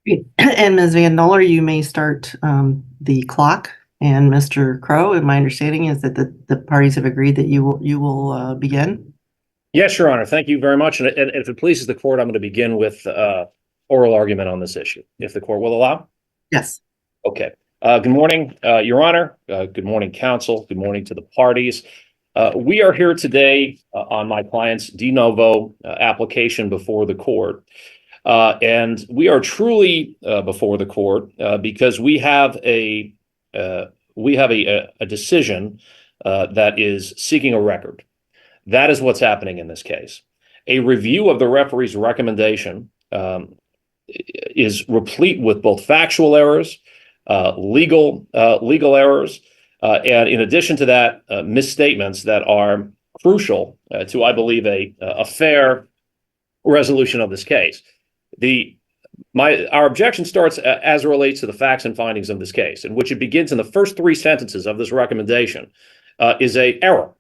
Great. And Ms. Van Noller, you may start the clock. And Mr. Crowe, and my understanding is that the parties have agreed that you will begin. Yes, Your Honor. Thank you very much. And if it pleases the court, I'm going to begin with oral argument on this issue, if the court will allow. Yes. Okay. Good morning, Your Honor. Good morning, counsel. Good morning to the parties. We are here today on my client's de novo application before the court. And we are truly before the court because we have a decision that is seeking a record. That is what's happening in this case. A review of the referee's recommendation is replete with both factual errors, legal errors, and in addition to that, misstatements that are crucial to, I believe, a fair resolution of this case. Our objection starts as it relates to the facts and findings of this case, in which it begins in the first three sentences of this recommendation, is a error.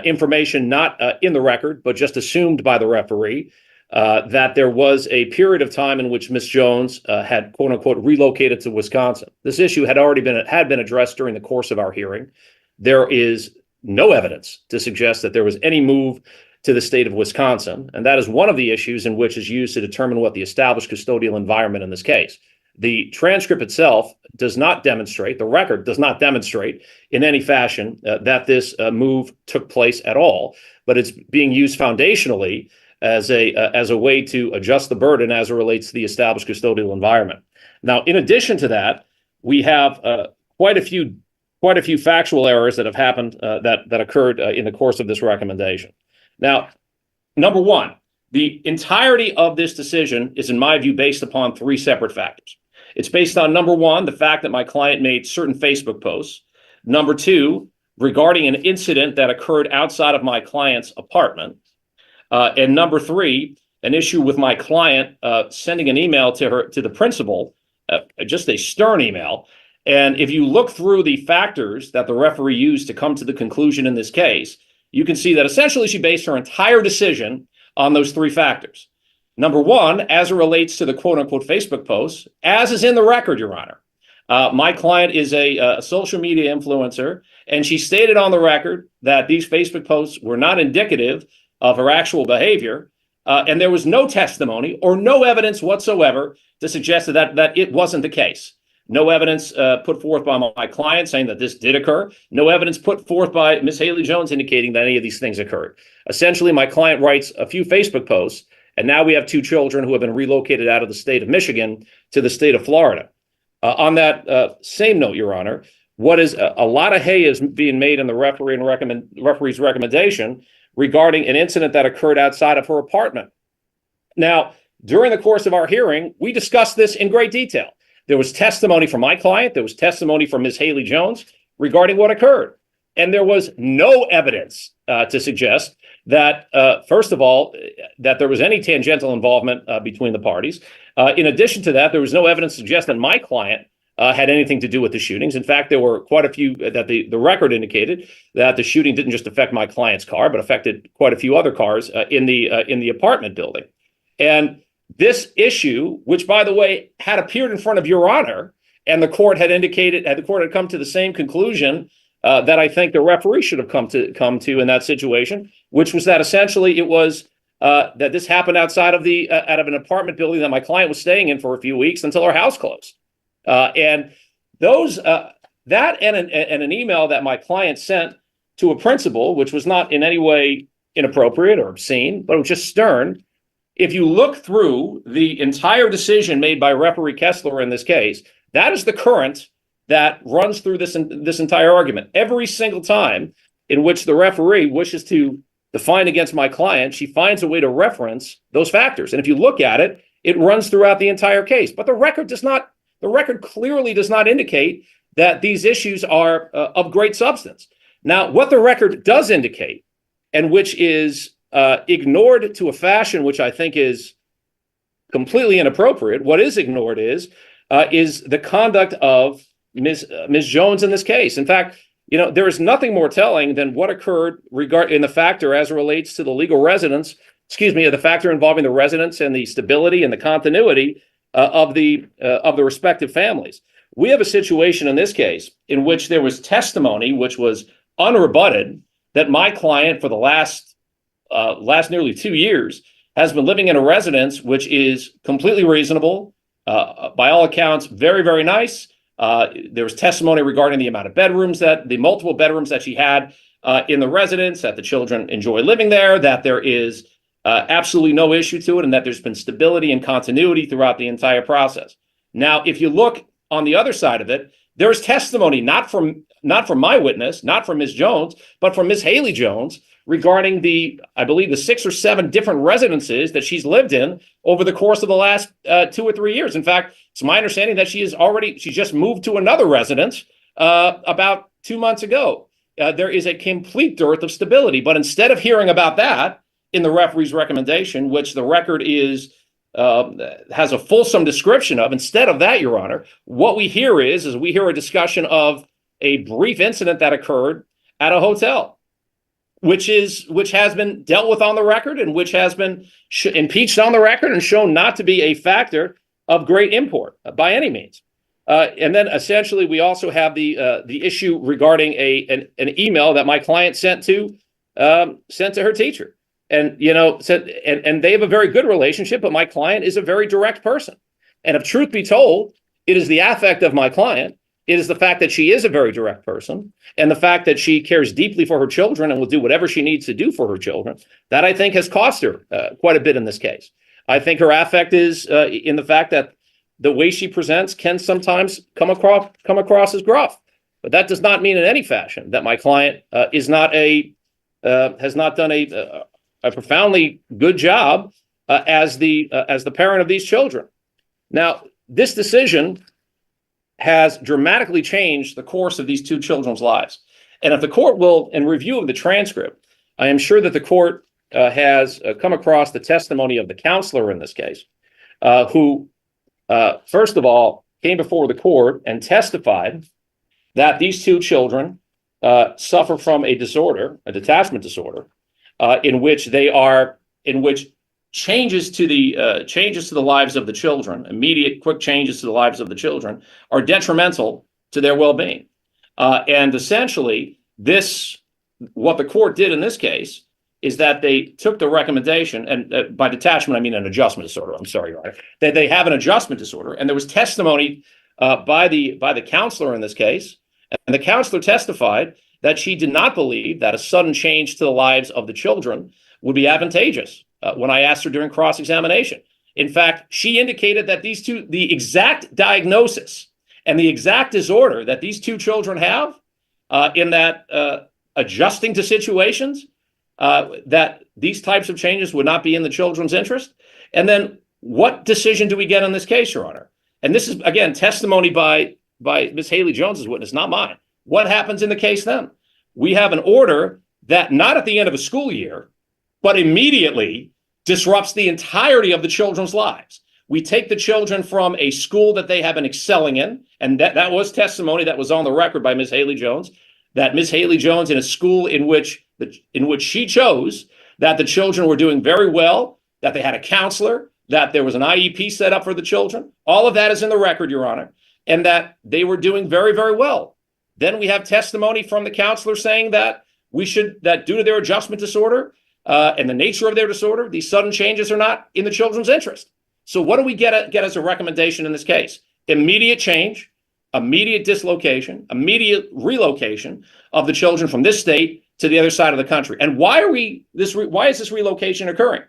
Information not in the record, but just assumed by the referee, that there was a period of time in which Ms. Jones had, quote unquote, relocated to Wisconsin. This issue had been addressed during the course of our hearing. There is no evidence to suggest that there was any move to the state of Wisconsin, and that is one of the issues in which is used to determine what the established custodial environment in this case. The transcript itself does not demonstrate, the record does not demonstrate in any fashion that this move took place at all, but it's being used foundationally as a way to adjust the burden as it relates to the established custodial environment. Now, in addition to that, we have quite a few factual errors that have happened that occurred in the course of this recommendation. Now, number one, the entirety of this decision is, in my view, based upon three separate factors. It's based on, number one, the fact that my client made certain Facebook posts. Number two, regarding an incident that occurred outside of my client's apartment. And number three, an issue with my client sending an email to the principal, just a stern email. And if you look through the factors that the referee used to come to the conclusion in this case, you can see that essentially she based her entire decision on those three factors. Number one, as it relates to the quote unquote Facebook posts, as is in the record, Your Honor, my client is a social media influencer, and she stated on the record that these Facebook posts were not indicative of her actual behavior, and there was no testimony or no evidence whatsoever to suggest that it wasn't the case. No evidence put forth by my client saying that this did occur. No evidence put forth by Ms. Haley Jones indicating that any of these things occurred. Essentially, my client writes a few Facebook posts, and now we have two children who have been relocated out of the state of Michigan to the state of Florida. On that same note, Your Honor, what is a lot of hay is being made in the referee's recommendation regarding an incident that occurred outside of her apartment. Now, during the course of our hearing, we discussed this in great detail. There was testimony from my client. There was testimony from Ms. Haley Jones regarding what occurred. And there was no evidence to suggest that, first of all, that there was any tangential involvement between the parties. In addition to that, there was no evidence to suggest that my client had anything to do with the shootings. In fact, there were quite a few that the record indicated that the shooting didn't just affect my client's car, but affected quite a few other cars in the apartment building. And this issue, which, by the way, had appeared in front of Your Honor, and the court had come to the same conclusion that I think the referee should have come to in that situation, which was that essentially it was that this happened outside of an apartment building that my client was staying in for a few weeks until her house closed. And those that and an email that my client sent to a principal, which was not in any way inappropriate or obscene, but it was just stern. If you look through the entire decision made by referee Kessler in this case, that is the current that runs through this entire argument. Every single time in which the referee wishes to define against my client, she finds a way to reference those factors. And if you look at it, it runs throughout the entire case. But the record clearly does not indicate that these issues are of great substance. Now, what the record does indicate, and which is ignored to a fashion which I think is completely inappropriate, what is ignored is the conduct of Ms. Jones in this case. In fact, there is nothing more telling than what occurred in the factor as it relates to the legal residence, the factor involving the residence and the stability and the continuity of the respective families. We have a situation in this case in which there was testimony which was unrebutted that my client for the last nearly 2 years has been living in a residence which is completely reasonable, by all accounts, very, very nice. There was testimony regarding the amount of bedrooms, that the multiple bedrooms that she had in the residence, that the children enjoy living there, that there is absolutely no issue to it, and that there's been stability and continuity throughout the entire process. Now, if you look on the other side of it, there is testimony not from my witness, not from Ms. Jones, but from Ms. Haley Jones regarding I believe the 6 or 7 different residences that she's lived in over the course of the last 2 or 3 years. In fact, it's my understanding that she just moved to another residence about 2 months ago. There is a complete dearth of stability. But instead of hearing about that in the referee's recommendation, which the record has a fulsome description of, instead of that, Your Honor, what we hear is we hear a discussion of a brief incident that occurred at a hotel, which has been dealt with on the record and which has been impeached on the record and shown not to be a factor of great import by any means. And then essentially we also have the issue regarding an email that my client sent to her teacher. And and they have a very good relationship, but my client is a very direct person. And if truth be told, it is the affect of my client. It is the fact that she is a very direct person, and the fact that she cares deeply for her children and will do whatever she needs to do for her children, that I think has cost her quite a bit in this case. I think her affect is in the fact that the way she presents can sometimes come across as gruff, but that does not mean in any fashion that my client has not done a profoundly good job as the parent of these children. Now, this decision has dramatically changed the course of these 2 children's lives. And if the court will, in review of the transcript, I am sure that the court has come across the testimony of the counselor in this case, who, first of all, came before the court and testified that these 2 children suffer from a detachment disorder, in which changes to the lives of the children, immediate quick changes to the lives of the children, are detrimental to their well-being. And essentially, what the court did in this case is that they took the recommendation, and by detachment I mean an adjustment disorder. I'm sorry, Your Honor. That they have an adjustment disorder, and there was testimony by the counselor in this case, and the counselor testified that she did not believe that a sudden change to the lives of the children would be advantageous. When I asked her during cross-examination. In fact, she indicated that the exact diagnosis and the exact disorder that these 2 children have, in that adjusting to situations, that these types of changes would not be in the children's interest. And then what decision do we get in this case, Your Honor? And this is, again, testimony by Ms. Haley Jones's witness, not mine. What happens in the case then? We have an order that not at the end of a school year, but immediately disrupts the entirety of the children's lives. We take the children from a school that they have been excelling in, and that was testimony that was on the record by Ms. Haley Jones, that Ms. Haley Jones in a school in which she chose, that the children were doing very well, that they had a counselor, that there was an IEP set up for the children. All of that is in the record, Your Honor, and that they were doing very, very well. Then we have testimony from the counselor saying that that due to their adjustment disorder, and the nature of their disorder, these sudden changes are not in the children's interest. So what do we get as a recommendation in this case? Immediate change, immediate dislocation, immediate relocation of the children from this state to the other side of the country. And why is this relocation occurring?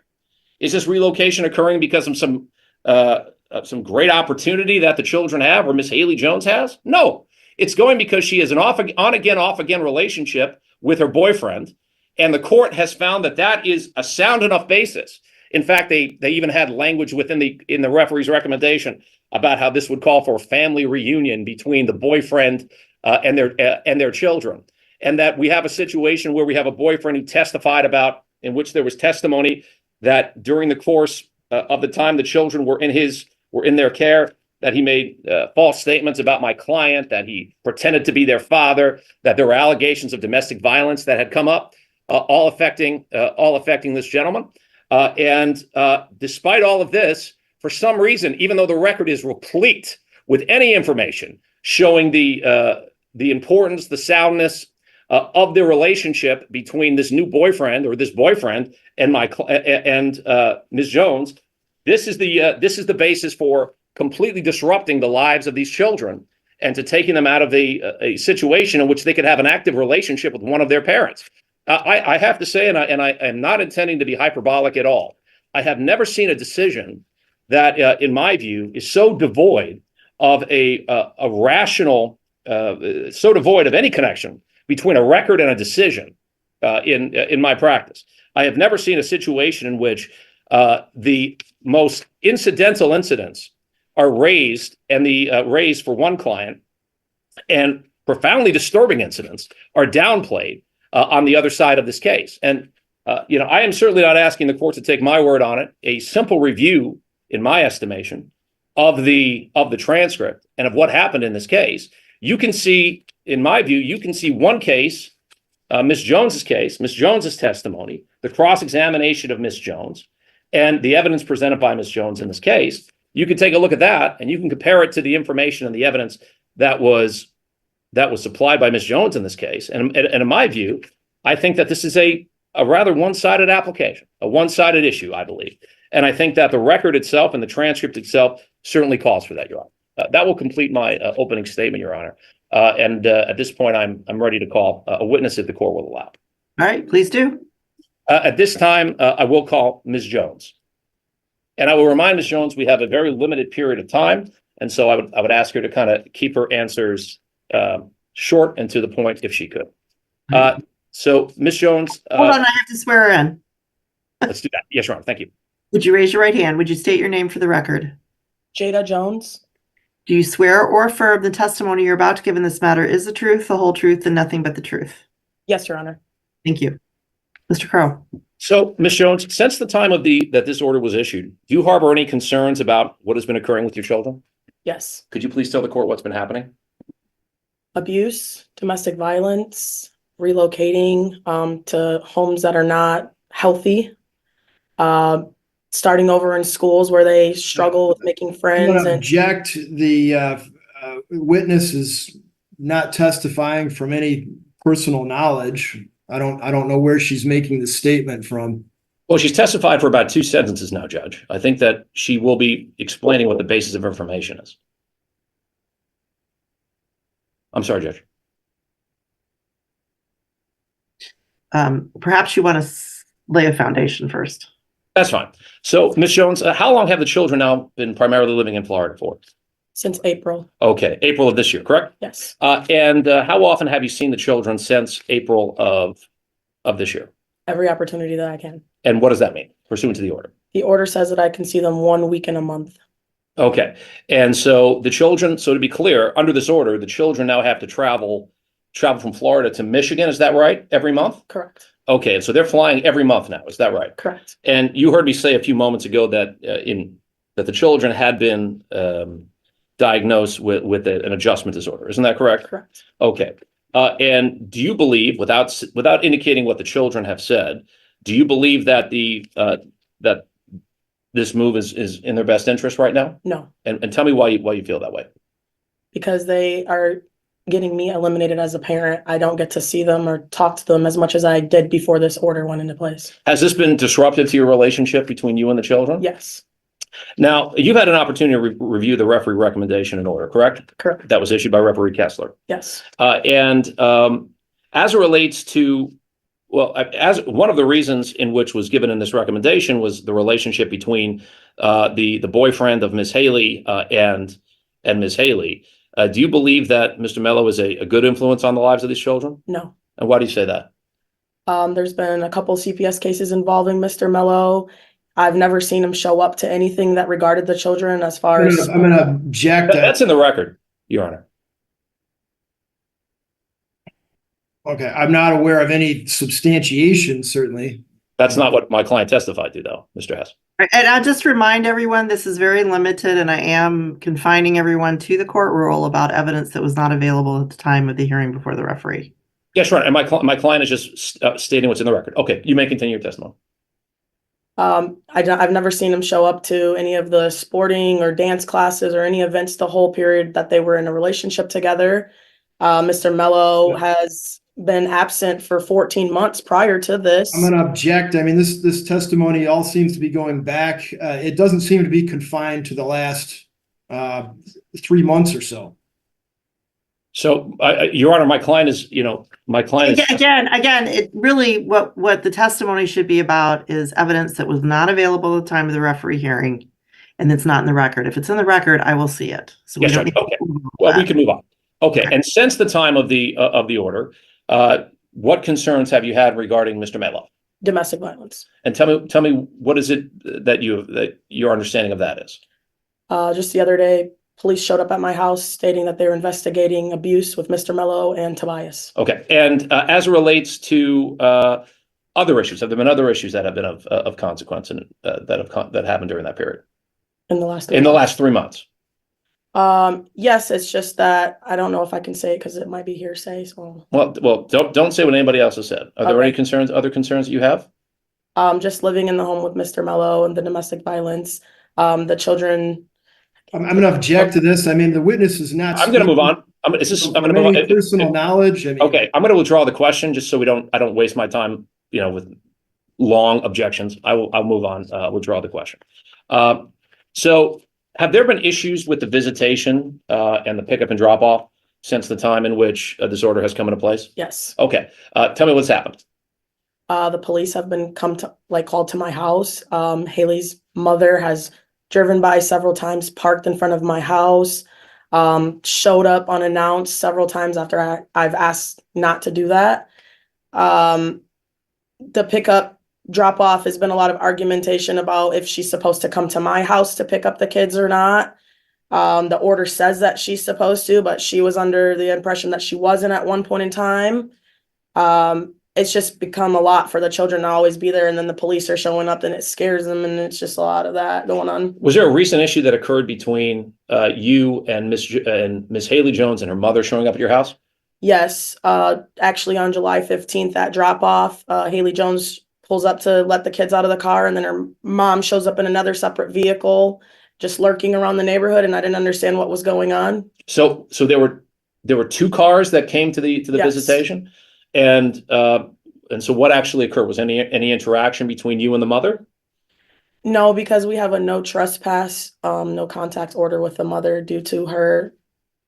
Is this relocation occurring because of some great opportunity that the children have or Miss Haley Jones has? No, it's going because she has an on-again, off-again relationship with her boyfriend. And the court has found that is a sound enough basis. In fact, they even had language in the referee's recommendation about how this would call for a family reunion between the boyfriend and their children, and that we have a situation where we have a boyfriend who testified about, in which there was testimony that during the course of the time the children were in their care, that he made false statements about my client, that he pretended to be their father, that there were allegations of domestic violence that had come up. All affecting this gentleman. And despite all of this, for some reason, even though the record is replete with any information showing the importance, the soundness of the relationship between this new boyfriend or this boyfriend and Ms. Jones, this is the basis for completely disrupting the lives of these children and to taking them out of a situation in which they could have an active relationship with one of their parents. I have to say, and I am not intending to be hyperbolic at all, I have never seen a decision that, in my view, is so devoid of a rational, so devoid of any connection between a record and a decision in my practice. I have never seen a situation in which the most incidental incidents are raised and raised for one client, and profoundly disturbing incidents are downplayed on the other side of this case. And I am certainly not asking the court to take my word on it. A simple review, in my estimation, of the transcript and of what happened in this case, you can see, in my view, you can see one case, Ms. Jones's case, Ms. Jones's testimony, the cross-examination of Ms. Jones, and the evidence presented by Ms. Jones in this case. You can take a look at that, and you can compare it to the information and the evidence that was supplied by Ms. Jones in this case. And in my view, I think that this is a rather one-sided application, a one-sided issue, I believe. And I think that the record itself and the transcript itself certainly calls for that, Your Honor. That will complete my opening statement, Your Honor. And at this point, I'm ready to call a witness if the court will allow. All right, please do. At this time, I will call Ms. Jones. And I will remind Ms. Jones we have a very limited period of time. And so I would ask her to kind of keep her answers short and to the point if she could. So, Ms. Jones. Hold on, I have to swear her in. Let's do that. Yes, Your Honor. Thank you. Would you raise your right hand? Would you state your name for the record? Jada Jones. Do you swear or affirm the testimony you're about to give in this matter is the truth, the whole truth, and nothing but the truth? Yes, Your Honor. Thank you. Mr. Crowe. So, Ms. Jones, since the time of that this order was issued, do you harbor any concerns about what has been occurring with your children? Yes. Could you please tell the court what's been happening? Abuse, domestic violence, relocating to homes that are not healthy, starting over in schools where they struggle with making friends. I'm gonna object. The witness is not testifying from any personal knowledge. I don't know where she's making the statement from. Well, she's testified for about 2 sentences now, Judge. I think that she will be explaining what the basis of information is. I'm sorry, Judge. Perhaps you want to lay a foundation first. That's fine. So, Ms. Jones, how long have the children now been primarily living in Florida for? Since April. Okay, April of this year, correct? Yes. And how often have you seen the children since April of this year? Every opportunity that I can. And what does that mean, pursuant to the order? The order says that I can see them 1 week in a month. Okay. And so the children, so to be clear, under this order, the children now have to travel from Florida to Michigan. Is that right? Every month? Correct. Okay. And so they're flying every month now. Is that right? Correct. And you heard me say a few moments ago that that the children had been diagnosed with an adjustment disorder. Isn't that correct? Correct. Okay. And do you believe, without indicating what the children have said, do you believe that that this move is in their best interest right now? No. And tell me why you feel that way. Because they are getting me eliminated as a parent. I don't get to see them or talk to them as much as I did before this order went into place. Has this been disruptive to your relationship between you and the children? Yes. Now, you've had an opportunity to review the referee recommendation and order, correct? Correct. That was issued by Referee Kessler. Yes. And as it relates to, well, as one of the reasons in which was given in this recommendation was the relationship between the boyfriend of Ms. Haley and Ms. Haley. Do you believe that Mr. Mello is a good influence on the lives of these children? No. And why do you say that? There's been a couple CPS cases involving Mr. Mello. I've never seen him show up to anything that regarded the children as far as... I'm going to object. That's in the record, Your Honor. Okay, I'm not aware of any substantiation, certainly. That's not what my client testified to, though, Mr. Hess. And I'll just remind everyone, this is very limited, and I am confining everyone to the court rule about evidence that was not available at the time of the hearing before the referee. Yes, Your Honor. And my client is just stating what's in the record. Okay, you may continue your testimony. I've never seen him show up to any of the sporting or dance classes or any events the whole period that they were in a relationship together. Mr. Mello has been absent for 14 months prior to this. I'm going to object. I mean, this testimony all seems to be going back. It doesn't seem to be confined to the last 3 months or so. So, Your Honor, my client is. Again, it really, what the testimony should be about is evidence that was not available at the time of the referee hearing, and it's not in the record. If it's in the record, I will see it. So Yes, Judge. Okay. Well, we can move on. Okay. And since the time of the order, what concerns have you had regarding Mr. Mello? Domestic violence. And tell me what is it that your understanding of that is? Just the other day, police showed up at my house stating that they were investigating abuse with Mr. Mello and Tobias. Okay. And as it relates to other issues, have there been other issues that have been of consequence and that happened during that period? In the last 3 months? Yes, it's just that I don't know if I can say it because it might be hearsay. So well, don't say what anybody else has said. Are there any other concerns that you have? Just living in the home with Mr. Mello and the domestic violence, the children. I'm going to object to this. I mean, the witness is not. I'm going to move on. I'm going to move on. Personal knowledge. I mean, okay, I'm going to withdraw the question just so I don't waste my time, with long objections. I'll move on. Withdraw the question. So, have there been issues with the visitation and the pickup and drop off since the time in which this order has come into place? Yes. Okay. Tell me what's happened. The police have been called to my house. Haley's mother has driven by several times, parked in front of my house, showed up unannounced several times after I've asked not to do that. The pickup drop off has been a lot of argumentation about if she's supposed to come to my house to pick up the kids or not. The order says that she's supposed to, but she was under the impression that she wasn't at one point in time. It's just become a lot for the children to always be there, and then the police are showing up and it scares them, and it's just a lot of that going on. Was there a recent issue that occurred between you and Miss Haley Jones and her mother showing up at your house? Yes. Actually on July 15th at drop off, Haley Jones pulls up to let the kids out of the car, and then her mom shows up in another separate vehicle, just lurking around the neighborhood, and I didn't understand what was going on. So there were two cars that came to the Yes. visitation, and so what actually occurred? Was any interaction between you and the mother? No, because we have a no trespass, no contact order with the mother due to her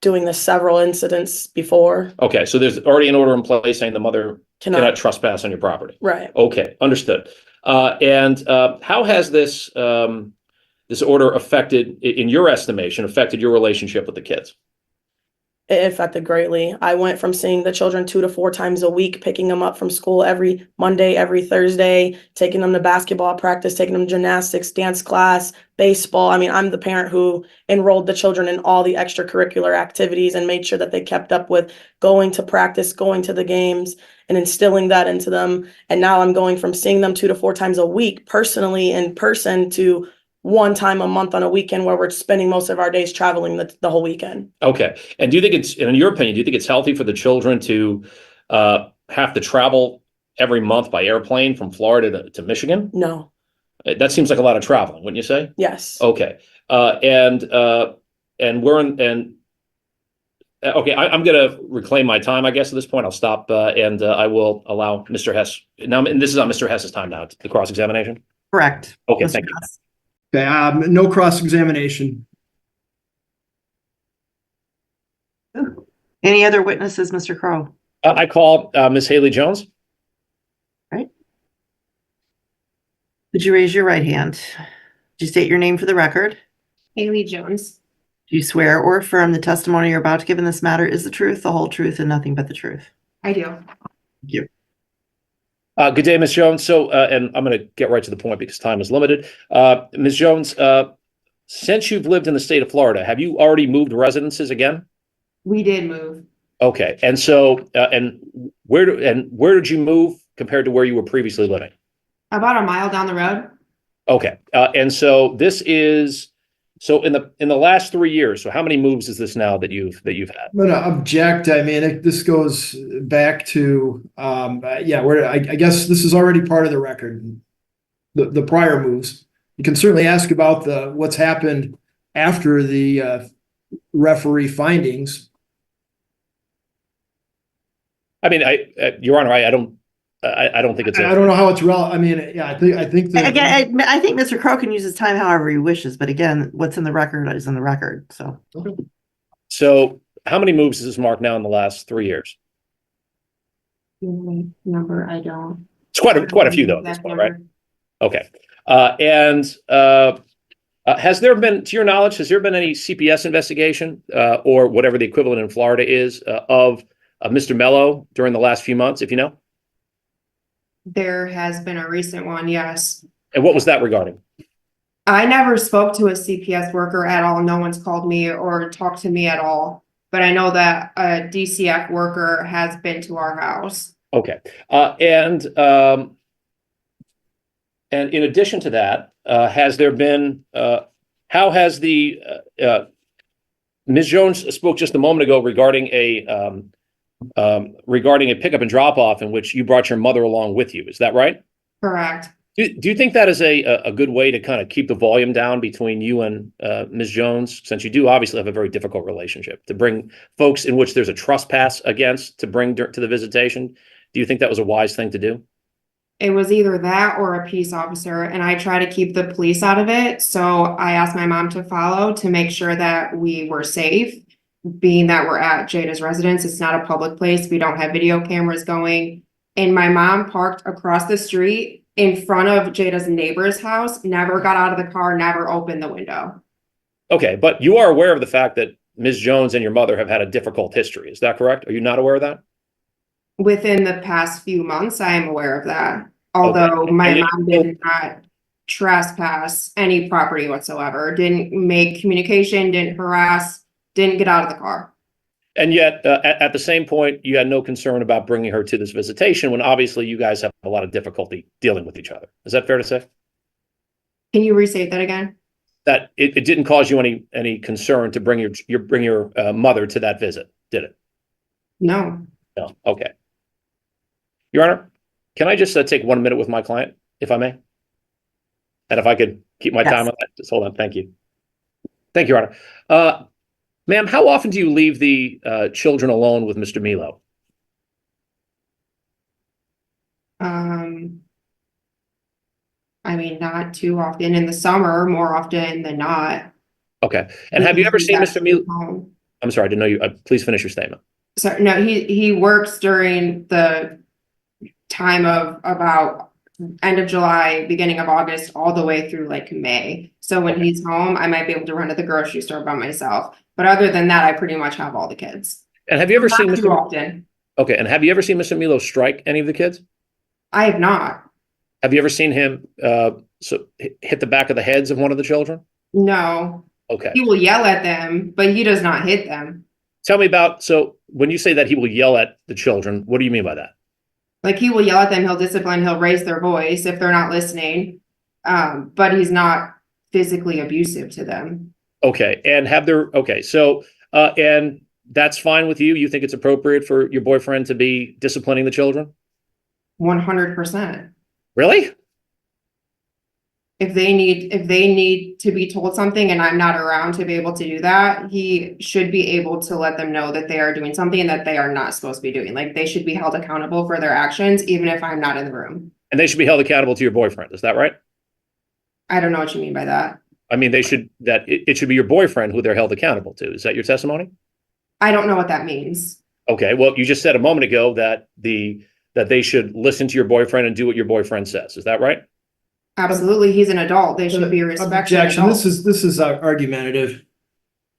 doing the several incidents before. Okay, so there's already an order in place saying the mother cannot trespass on your property. Right. Okay, understood. And how has this order affected, in your estimation, your relationship with the kids? It affected greatly. I went from seeing the children 2 to 4 times a week, picking them up from school every Monday, every Thursday, taking them to basketball practice, taking them to gymnastics, dance class, baseball. I mean, I'm the parent who enrolled the children in all the extracurricular activities and made sure that they kept up with going to practice, going to the games, and instilling that into them. And now I'm going from seeing them 2 to 4 times a week personally in person to 1 time a month on a weekend where we're spending most of our days traveling the whole weekend. Okay. And in your opinion, do you think it's healthy for the children to have to travel every month by airplane from Florida to Michigan? No. That seems like a lot of traveling, wouldn't you say? Yes. Okay. I'm going to reclaim my time, I guess, at this point. I'll stop and I will allow Mr. Hess. Now, and this is on Mr. Hess's time now, the cross-examination? Correct. Okay, Mr. thank you. Hess. Okay, no cross-examination. Any other witnesses, Mr. Crowe? I call Ms. Haley Jones. Right. Would you raise your right hand? Would you state your name for the record? Haley Jones. Do you swear or affirm the testimony you're about to give in this matter is the truth, the whole truth, and nothing but the truth? I do. Thank you. Good day, Ms. Jones. So, and I'm going to get right to the point because time is limited. Ms. Jones, since you've lived in the state of Florida, have you already moved residences again? We did move. Okay. And so, where did you move compared to where you were previously living? About a mile down the road. Okay. And so this is, so in the last 3 years, so how many moves is this now that you've had? I'm going to object. I mean, this goes back to, I guess this is already part of the record. the prior moves. You can certainly ask about what's happened after the referee findings. I mean, Your Honor, I don't think it's. I don't know how it's relevant. I mean, yeah, I think that Again, I think Mr. Crowe can use his time however he wishes, but again, what's in the record is in the record, so. Okay. So how many moves has this marked now in the last 3 years? Number, I don't. It's quite a few though at this point, right? Okay. Has there been, to your knowledge, has there been any CPS investigation or whatever the equivalent in Florida is of Mr. Mello during the last few months, if you know? There has been a recent one, yes. And what was that regarding? I never spoke to a CPS worker at all. No one's called me or talked to me at all. But I know that a DCF worker has been to our house. Okay. And in addition to that, has there been, how has the, Ms. Jones spoke just a moment ago regarding a pickup and drop off in which you brought your mother along with you. Is that right? Correct. Do you think that is a good way to kind of keep the volume down between you and Ms. Jones, since you do obviously have a very difficult relationship, to bring folks in which there's a trespass against to bring to the visitation? Do you think that was a wise thing to do? It was either that or a peace officer, and I try to keep the police out of it. So I asked my mom to follow to make sure that we were safe. Being that we're at Jada's residence, it's not a public place. We don't have video cameras going. And my mom parked across the street in front of Jada's neighbor's house, never got out of the car, never opened the window. Okay, but you are aware of the fact that Ms. Jones and your mother have had a difficult history. Is that correct? Are you not aware of that? Within the past few months, I am aware of that. Although my mom did not trespass any property whatsoever, didn't make communication, didn't harass, didn't get out of the car. And yet, at the same point, you had no concern about bringing her to this visitation when obviously you guys have a lot of difficulty dealing with each other. Is that fair to say? Can you restate that again? That it didn't cause you any concern to bring your mother to that visit, did it? No. No. Okay. Your Honor, can I just take 1 minute with my client, if I may? And if I could keep my time on that, just hold on. Thank you. Thank you, Your Honor. Ma'am, how often do you leave the children alone with Mr. Melo? I mean, not too often. In the summer, more often than not. Okay. And have you ever seen Mr. Melo? I'm sorry, I didn't know you. Please finish your statement. So no, he works during the time of about end of July, beginning of August, all the way through like May. So when he's home, I might be able to run to the grocery store by myself. But other than that, I pretty much have all the kids. And have you ever seen Mr. Often? Okay. And have you ever seen Mr. Melo strike any of the kids? I have not. Have you ever seen him hit the back of the heads of one of the children? No. Okay. He will yell at them, but he does not hit them. Tell me about, so when you say that he will yell at the children, what do you mean by that? Like he will yell at them, he'll discipline, he'll raise their voice if they're not listening. But he's not physically abusive to them. Okay. And and that's fine with you? You think it's appropriate for your boyfriend to be disciplining the children? 100%. Really? If they need to be told something and I'm not around to be able to do that, he should be able to let them know that they are doing something that they are not supposed to be doing. Like they should be held accountable for their actions, even if I'm not in the room. And they should be held accountable to your boyfriend. Is that right? I don't know what you mean by that. I mean, it should be your boyfriend who they're held accountable to. Is that your testimony? I don't know what that means. Okay. Well, you just said a moment ago that they should listen to your boyfriend and do what your boyfriend says. Is that right? Absolutely. He's an adult. They should be respected. Objection. This is argumentative.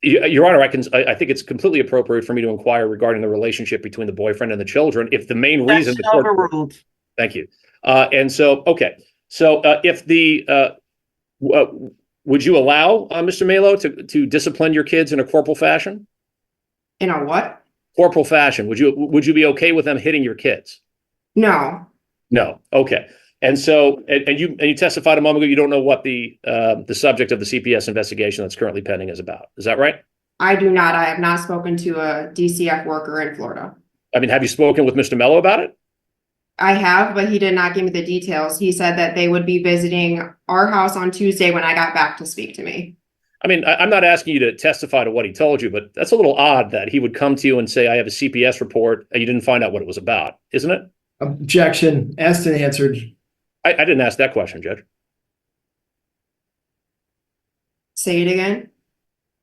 Your Honor, I think it's completely appropriate for me to inquire regarding the relationship between the boyfriend and the children. If the main reason. Overruled. Thank you. And so, okay. So if would you allow Mr. Melo to discipline your kids in a corporal fashion? In a what? Corporal fashion. Would you be okay with them hitting your kids? No. No. Okay. And so, and you testified a moment ago, you don't know what the subject of the CPS investigation that's currently pending is about. Is that right? I do not. I have not spoken to a DCF worker in Florida. I mean, have you spoken with Mr. Mello about it? I have, but he did not give me the details. He said that they would be visiting our house on Tuesday when I got back to speak to me. I mean, I'm not asking you to testify to what he told you, but that's a little odd that he would come to you and say, I have a CPS report, and you didn't find out what it was about, isn't it? Objection. Asked and answered. I didn't ask that question, Judge. Say it again.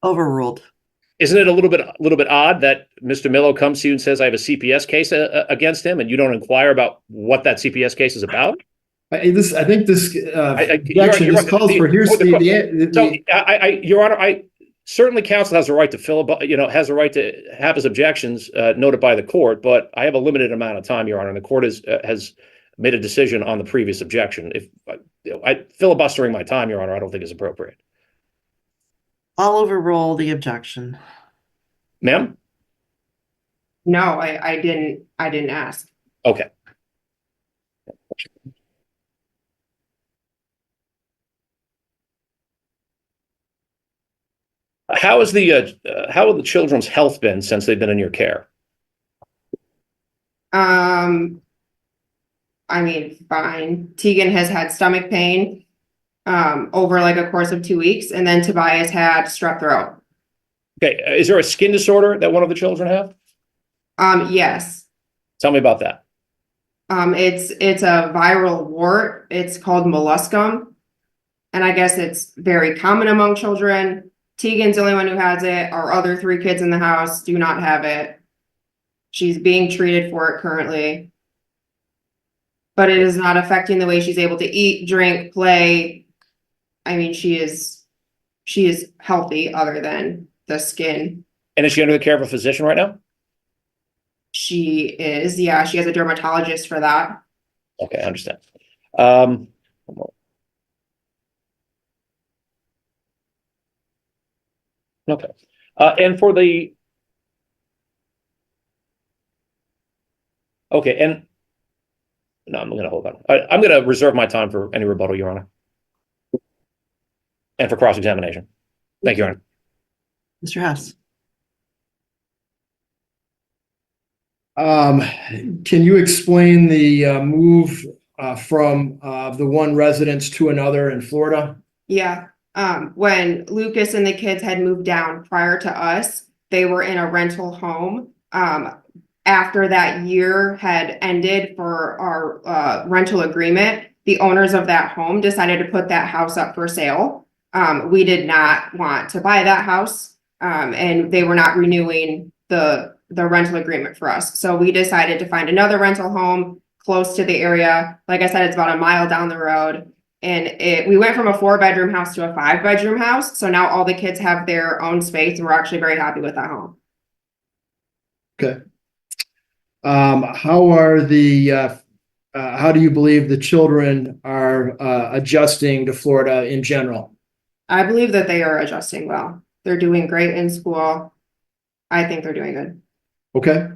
Overruled. Isn't it a little bit odd that Mr. Millo comes to you and says, I have a CPS case against him, and you don't inquire about what that CPS case is about? I think this objection just calls for Your Honor, certainly counsel has a right to has a right to have his objections noted by the court, but I have a limited amount of time, Your Honor, and the court has made a decision on the previous objection. If filibustering my time, Your Honor, I don't think is appropriate. I'll overrule the objection. Ma'am? No, I didn't ask. Okay. How have the children's health been since they've been in your care? I mean, fine. Tegan has had stomach pain over like a course of 2 weeks, and then Tobias had strep throat. Okay, is there a skin disorder that one of the children have? Yes. Tell me about that. It's a viral wart. It's called molluscum, and I guess it's very common among children. Tegan's the only one who has it. Our other 3 kids in the house do not have it. She's being treated for it currently, but it is not affecting the way she's able to eat, drink, play. I mean, she is healthy other than the skin. And is she under the care of a physician right now? She is, yeah. She has a dermatologist for that. Okay, I understand. Okay. And for the okay, and no, I'm going to hold on. I'm going to reserve my time for any rebuttal, Your Honor, and for cross-examination. Thank you, Your Honor. Mr. Hess. Can you explain the move from the one residence to another in Florida? Yeah. When Lucas and the kids had moved down prior to us, they were in a rental home. After that year had ended for our rental agreement, the owners of that home decided to put that house up for sale. We did not want to buy that house, and they were not renewing the rental agreement for us. So we decided to find another rental home close to the area. Like I said, it's about a mile down the road. And we went from a 4-bedroom house to a 5-bedroom house. So now all the kids have their own space, and we're actually very happy with that home. Okay. How do you believe the children are adjusting to Florida in general? I believe that they are adjusting well. They're doing great in school. I think they're doing good. Okay.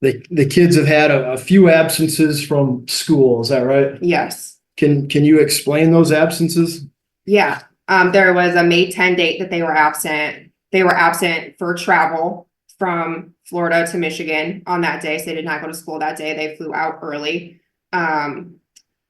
The kids have had a few absences from school, is that right? Yes. Can you explain those absences? Yeah. There was a May 10 date that they were absent. They were absent for travel from Florida to Michigan on that day. So they did not go to school that day. They flew out early. On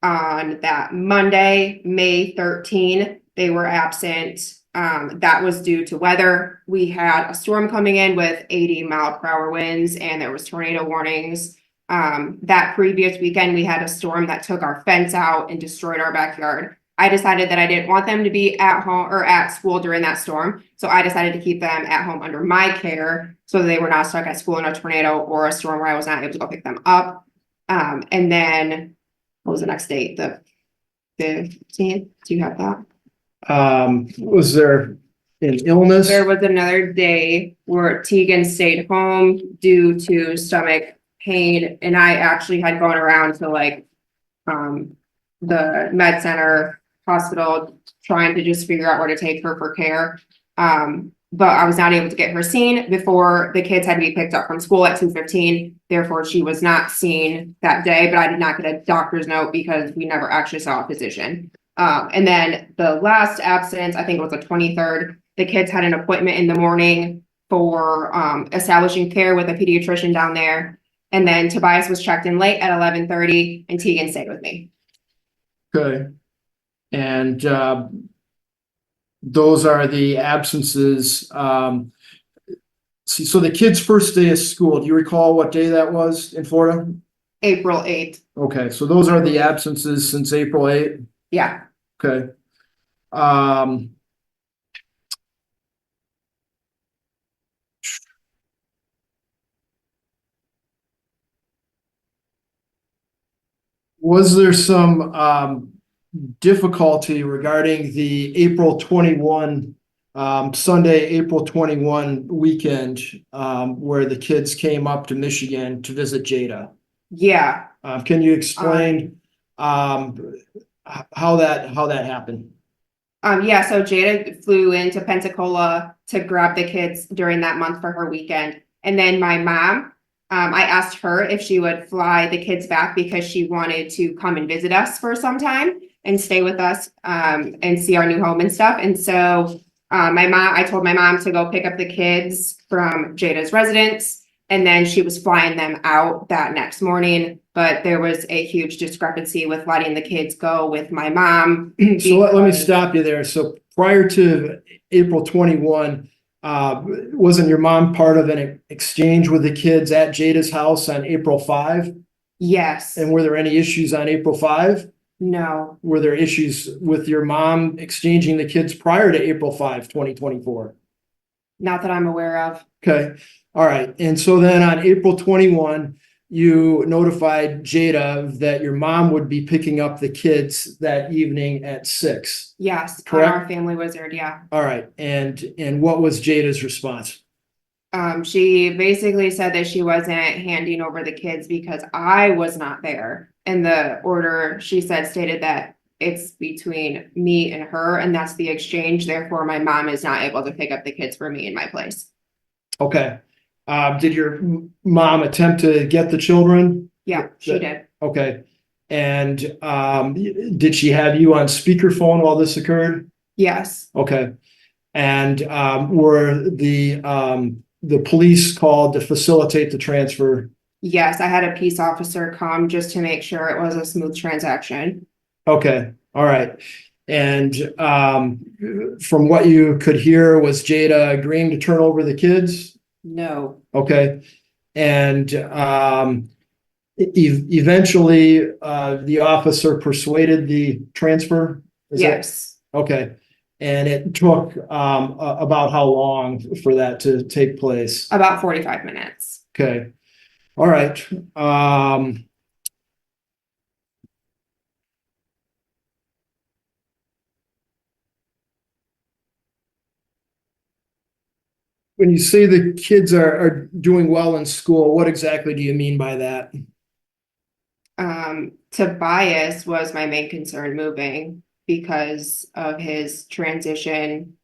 that Monday, May 13, they were absent. That was due to weather. We had a storm coming in with 80-mile-per-hour winds, and there was tornado warnings. That previous weekend, we had a storm that took our fence out and destroyed our backyard. I decided that I didn't want them to be at home or at school during that storm. So I decided to keep them at home under my care so that they were not stuck at school in a tornado or a storm where I was not able to go pick them up. And then what was the next date? The 15th? Do you have that? Was there an illness? There was another day where Tegan stayed home due to stomach pain, and I actually had gone around to like the med center, hospital, trying to just figure out where to take her for care. But I was not able to get her seen before the kids had to be picked up from school at 2:15. Therefore, she was not seen that day, but I did not get a doctor's note because we never actually saw a physician. And then the last absence, I think it was the 23rd, the kids had an appointment in the morning for establishing care with a pediatrician down there. And then Tobias was checked in late at 11:30 and Tegan stayed with me. Okay. And those are the absences. So the kid's first day of school, do you recall what day that was in Florida? April 8th. Okay, so those are the absences since April 8th. Yeah. Okay. Was there some difficulty regarding the April 21 Sunday, April 21 weekend where the kids came up to Michigan to visit Jada? Yeah. Can you explain how that happened? Yeah, so Jada flew into Pensacola to grab the kids during that month for her weekend. And then my mom, I asked her if she would fly the kids back because she wanted to come and visit us for some time and stay with us and see our new home and stuff. And so I told my mom to go pick up the kids from Jada's residence, and then she was flying them out that next morning. But there was a huge discrepancy with letting the kids go with my mom. So let me stop you there. So prior to April 21, wasn't your mom part of an exchange with the kids at Jada's house on April 5? Yes. And were there any issues on April 5? No. Were there issues with your mom exchanging the kids prior to April 5, 2024? Not that I'm aware of. Okay. All right. And so then on April 21, you notified Jada that your mom would be picking up the kids that evening at 6. Yes. Correct. On our family wizard. Yeah. All right. And what was Jada's response? She basically said that she wasn't handing over the kids because I was not there. And the order, she said, stated that it's between me and her, and that's the exchange. Therefore, my mom is not able to pick up the kids for me in my place. Okay. Did your mom attempt to get the children? Yeah, she did. Okay. And did she have you on speakerphone while this occurred? Yes. Okay. And were the police called to facilitate the transfer? Yes, I had a peace officer come just to make sure it was a smooth transaction. Okay. All right. And from what you could hear, was Jada agreeing to turn over the kids? No. Okay. And eventually the officer persuaded the transfer? Yes. Okay. And it took about how long for that to take place? About 45 minutes. Okay. All right. When you say the kids are doing well in school, what exactly do you mean by that? Tobias was my main concern moving because of his transition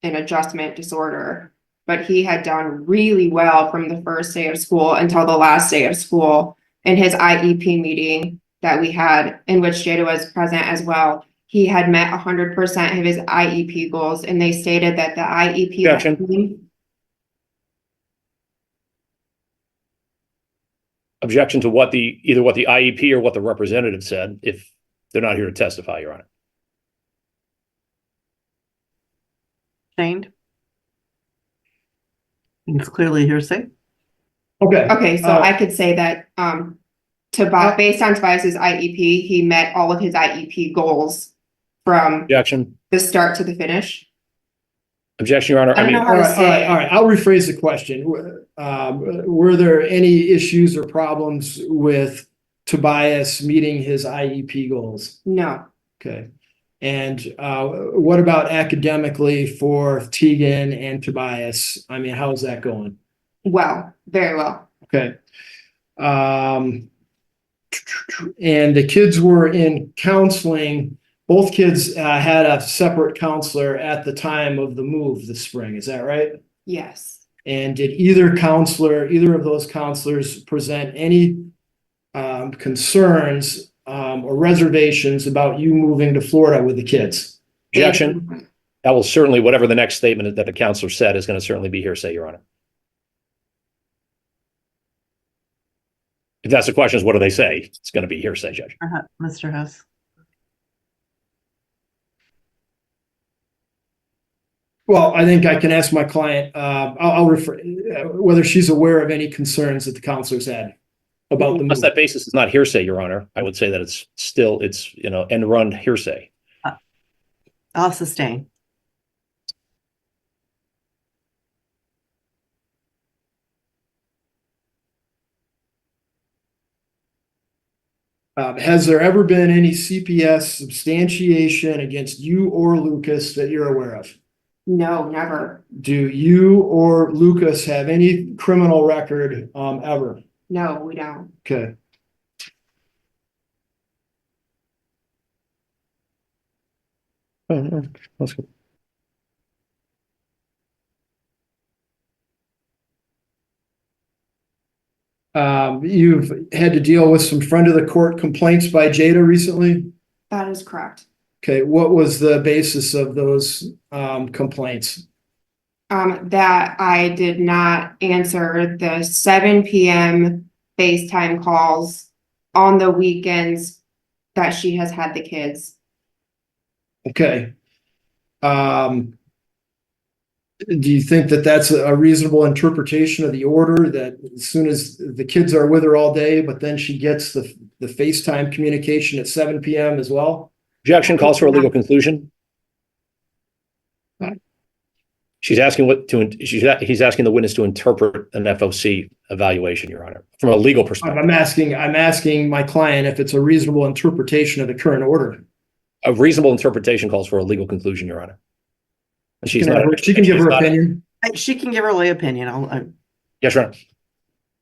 and adjustment disorder. But he had done really well from the first day of school until the last day of school. In his IEP meeting that we had, in which Jada was present as well, he had met 100% of his IEP goals, and they stated that the IEP. Objection to either what the IEP or what the representative said, if they're not here to testify, Your Honor. Shamed. It's clearly hearsay. Okay. Okay, so I could say that based on Tobias's IEP, he met all of his IEP goals from Objection. the start to the finish. Objection, Your Honor. I don't know how to say it. All right. I'll rephrase the question. Were there any issues or problems with Tobias meeting his IEP goals? No. Okay. And what about academically for Tegan and Tobias? I mean, how is that going? Well, very well. Okay. And the kids were in counseling. Both kids had a separate counselor at the time of the move this spring. Is that right? Yes. And did either of those counselors present any concerns or reservations about you moving to Florida with the kids? Objection. That will certainly, whatever the next statement that the counselor said is going to certainly be hearsay, Your Honor. If that's the question, is what do they say? It's going to be hearsay, Judge. Mr. Hess. Well, I think I can ask my client, I'll refer, whether she's aware of any concerns that the counselor's had about the Unless move. that basis is not hearsay, Your Honor, I would say that it's still, end run hearsay. I'll sustain. Has there ever been any CPS substantiation against you or Lucas that you're aware of? No, never. Do you or Lucas have any criminal record, ever? No, we don't. Okay. Oh, that's good. You've had to deal with some friend of the court complaints by Jada recently? That is correct. Okay, what was the basis of those, complaints? That I did not answer the 7 p.m. FaceTime calls on the weekends that she has had the kids. Okay. Do you think that that's a reasonable interpretation of the order, that as soon as the kids are with her all day, but then she gets the FaceTime communication at 7 p.m. as well? Objection calls for a legal conclusion. She's asking he's asking the witness to interpret an FOC evaluation, Your Honor, from a legal perspective. I'm asking my client if it's a reasonable interpretation of the current order. A reasonable interpretation calls for a legal conclusion, Your Honor. And She can give her opinion. She can give her lay opinion. Yes, Your Honor.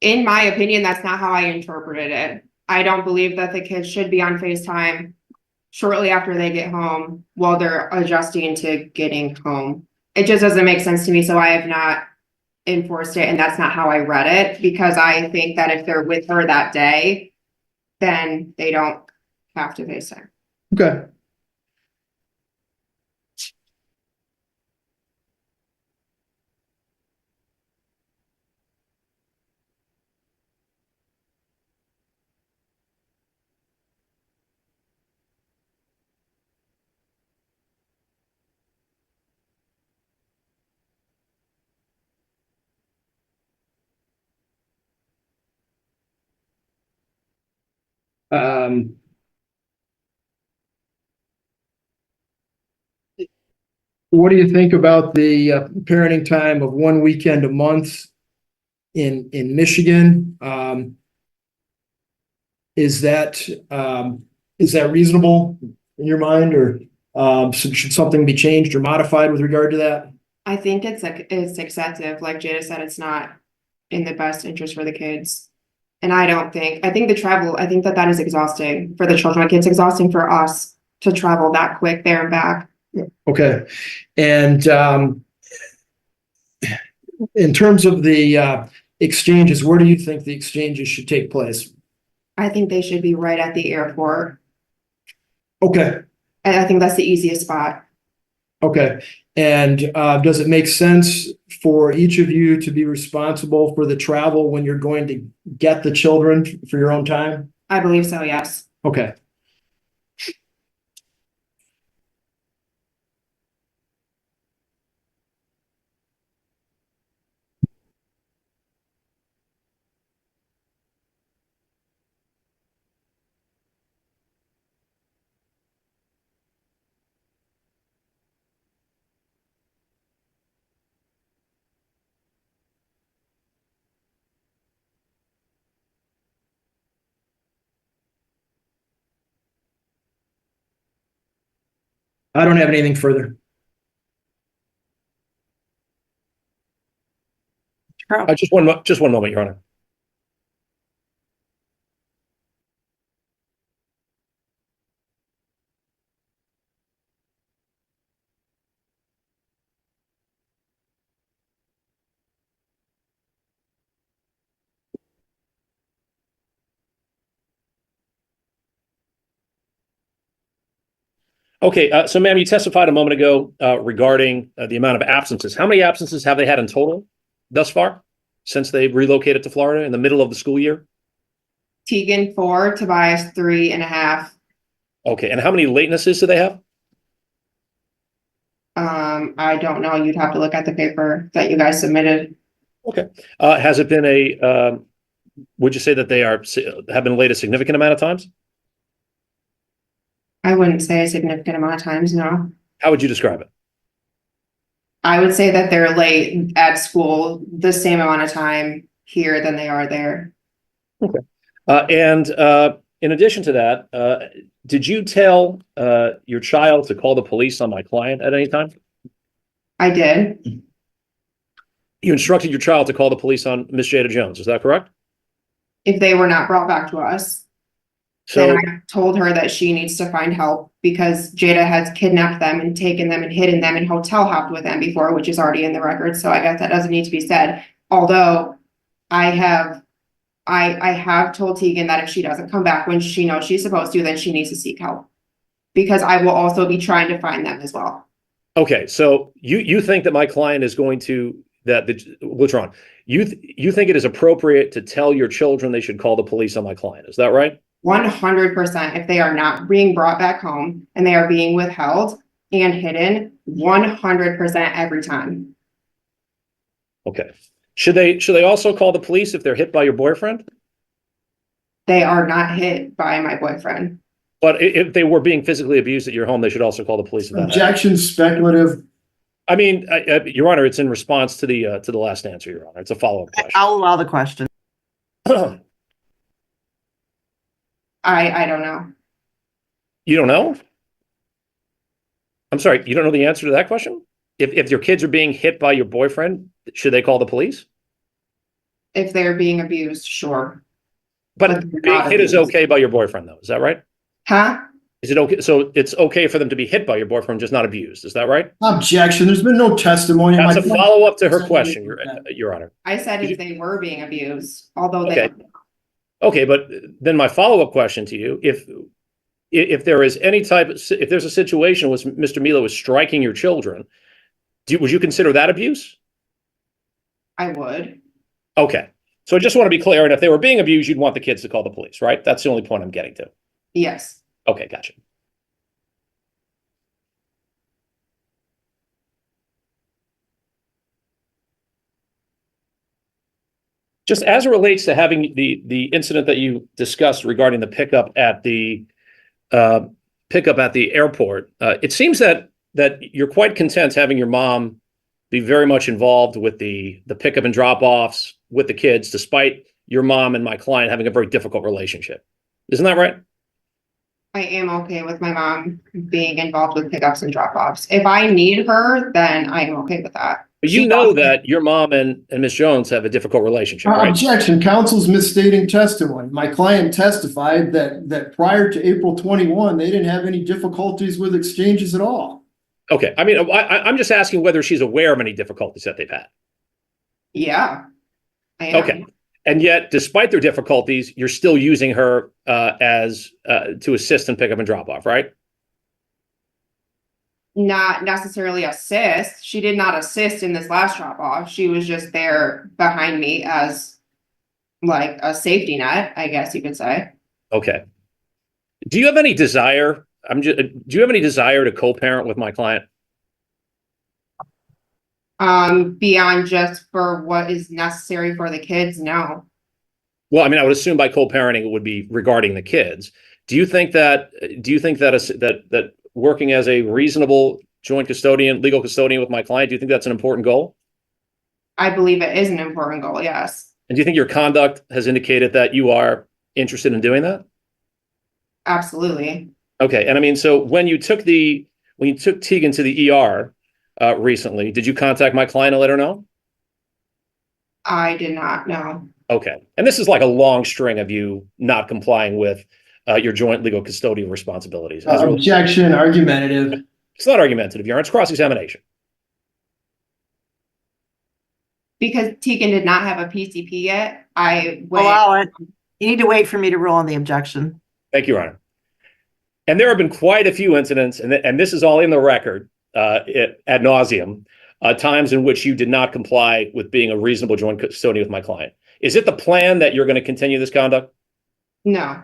In my opinion, that's not how I interpreted it. I don't believe that the kids should be on FaceTime shortly after they get home while they're adjusting to getting home. It just doesn't make sense to me, so I have not enforced it, and that's not how I read it, because I think that if they're with her that day, then they don't have to FaceTime. Okay. What do you think about the parenting time of 1 weekend a month in Michigan? Is that reasonable in your mind, or should something be changed or modified with regard to that? I think it's excessive. Like Jada said, it's not in the best interest for the kids. And I think that is exhausting for the children. It's exhausting for us to travel that quick there and back. Okay. And in terms of the exchanges, where do you think the exchanges should take place? I think they should be right at the airport. Okay. And I think that's the easiest spot. Okay. And does it make sense for each of you to be responsible for the travel when you're going to get the children for your own time? I believe so, yes. Okay. I don't have anything further. Just one moment, Your Honor. Okay, so ma'am, you testified a moment ago regarding the amount of absences. How many absences have they had in total thus far since they relocated to Florida in the middle of the school year? Tegan 4, Tobias 3.5. Okay, and how many latenesses do they have? I don't know. You'd have to look at the paper that you guys submitted. Okay. Has it been would you say that they have been late a significant amount of times? I wouldn't say a significant amount of times, no. How would you describe it? I would say that they're late at school the same amount of time here than they are there. Okay. And in addition to that, did you tell your child to call the police on my client at any time? I did. You instructed your child to call the police on Miss Jada Jones, is that correct? If they were not brought back to us, So, then I told her that she needs to find help because Jada has kidnapped them and taken them and hidden them and hotel hopped with them before, which is already in the record. So I guess that doesn't need to be said. Although I have told Tegan that if she doesn't come back when she knows she's supposed to, then she needs to seek help. Because I will also be trying to find them as well. okay, so you think that my client is going to what's wrong? You think it is appropriate to tell your children they should call the police on my client, is that right? 100%. If they are not being brought back home and they are being withheld and hidden, 100% every time. Okay. Should they also call the police if they're hit by your boyfriend? They are not hit by my boyfriend. But if they were being physically abused at your home, they should also call the police about that. Objection, speculative. I mean, Your Honor, it's in response to the last answer, Your Honor. It's a follow-up question. I'll allow the question. I don't know. You don't know? I'm sorry, you don't know the answer to that question? If your kids are being hit by your boyfriend, should they call the police? If they're being abused, sure. But they're being not hit is abused. okay by your boyfriend, though. Is that right? Huh? Is it okay? So it's okay for them to be hit by your boyfriend, just not abused. Is that right? Objection. There's been no testimony. That's a My- follow-up to her question, Your Honor. I said if they were being abused, although Okay. they Okay, but then my follow-up question to you, if there is if there's a situation where Mr. Milo is striking your children, would you consider that abuse? I would. Okay, so I just want to be clear, and if they were being abused, you'd want the kids to call the police, right? That's the only point I'm getting to. Yes. Okay, gotcha. Just as it relates to having the incident that you discussed regarding the pickup at the airport, it seems that you're quite content having your mom be very much involved with the pickup and drop-offs with the kids, despite your mom and my client having a very difficult relationship. Isn't that right? I am okay with my mom being involved with pickups and drop-offs. If I need her, then I am okay with that. But you know that your mom and Ms. Jones have a difficult relationship, right? Objection. Counsel's misstating testimony. My client testified that prior to April 21, they didn't have any difficulties with exchanges at all. Okay, I mean, I'm just asking whether she's aware of any difficulties that they've had. Yeah. I am. Okay. And yet, despite their difficulties, you're still using her as to assist in pickup and drop off, right? Not necessarily assist. She did not assist in this last drop off. She was just there behind me as like a safety net, I guess you could say. Okay. Do you have any desire? Do you have any desire to co-parent with my client? Beyond just for what is necessary for the kids, no. Well, I mean, I would assume by co-parenting it would be regarding the kids. Do you think that that working as a reasonable joint custodian, legal custodian with my client, do you think that's an important goal? I believe it is an important goal, yes. And do you think your conduct has indicated that you are interested in doing that? Absolutely. Okay. And I mean, so when you took Tegan to the ER recently, did you contact my client and let her know? I did not know. Okay. And this is like a long string of you not complying with your joint legal custodial responsibilities. Objection, argumentative. It's not argumentative, Your Honor. It's cross-examination. Because Tegan did not have a PCP yet, I would. Allow it. You need to wait for me to rule on the objection. Thank you, Your Honor. And there have been quite a few incidents, and this is all in the record ad nauseum, times in which you did not comply with being a reasonable joint custodian with my client. Is it the plan that you're going to continue this conduct? No,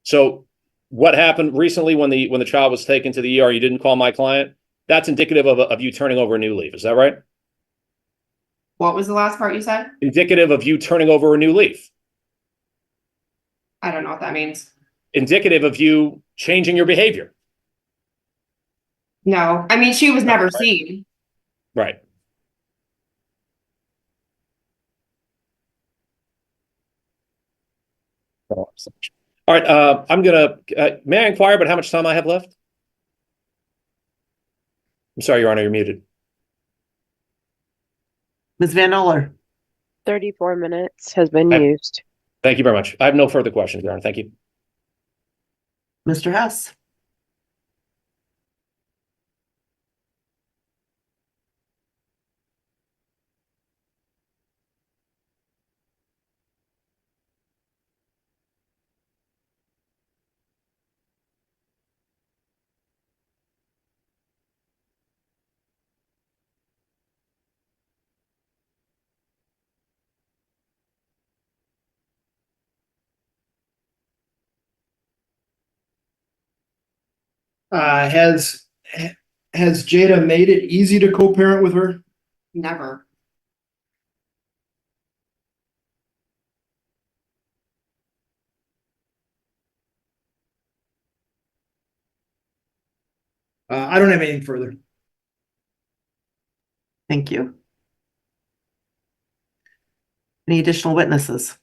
So what happened recently when the child was taken to the ER, you didn't call my client? That's indicative of you turning over a new leaf. Is that right? what was the last part you said? Indicative of you turning over a new leaf. I don't know what that means. Indicative of you changing your behavior. No, I mean, she was never seen. Right. All right. I'm going to, may I inquire about how much time I have left? I'm sorry, Your Honor, you're muted. Ms. Van Oler. 34 minutes has been used. Thank you very much. I have no further questions, Your Honor. Thank you. Mr. Hess. Has Jada made it easy to co-parent with her? Never. I don't have anything further. Thank you. Any additional witnesses?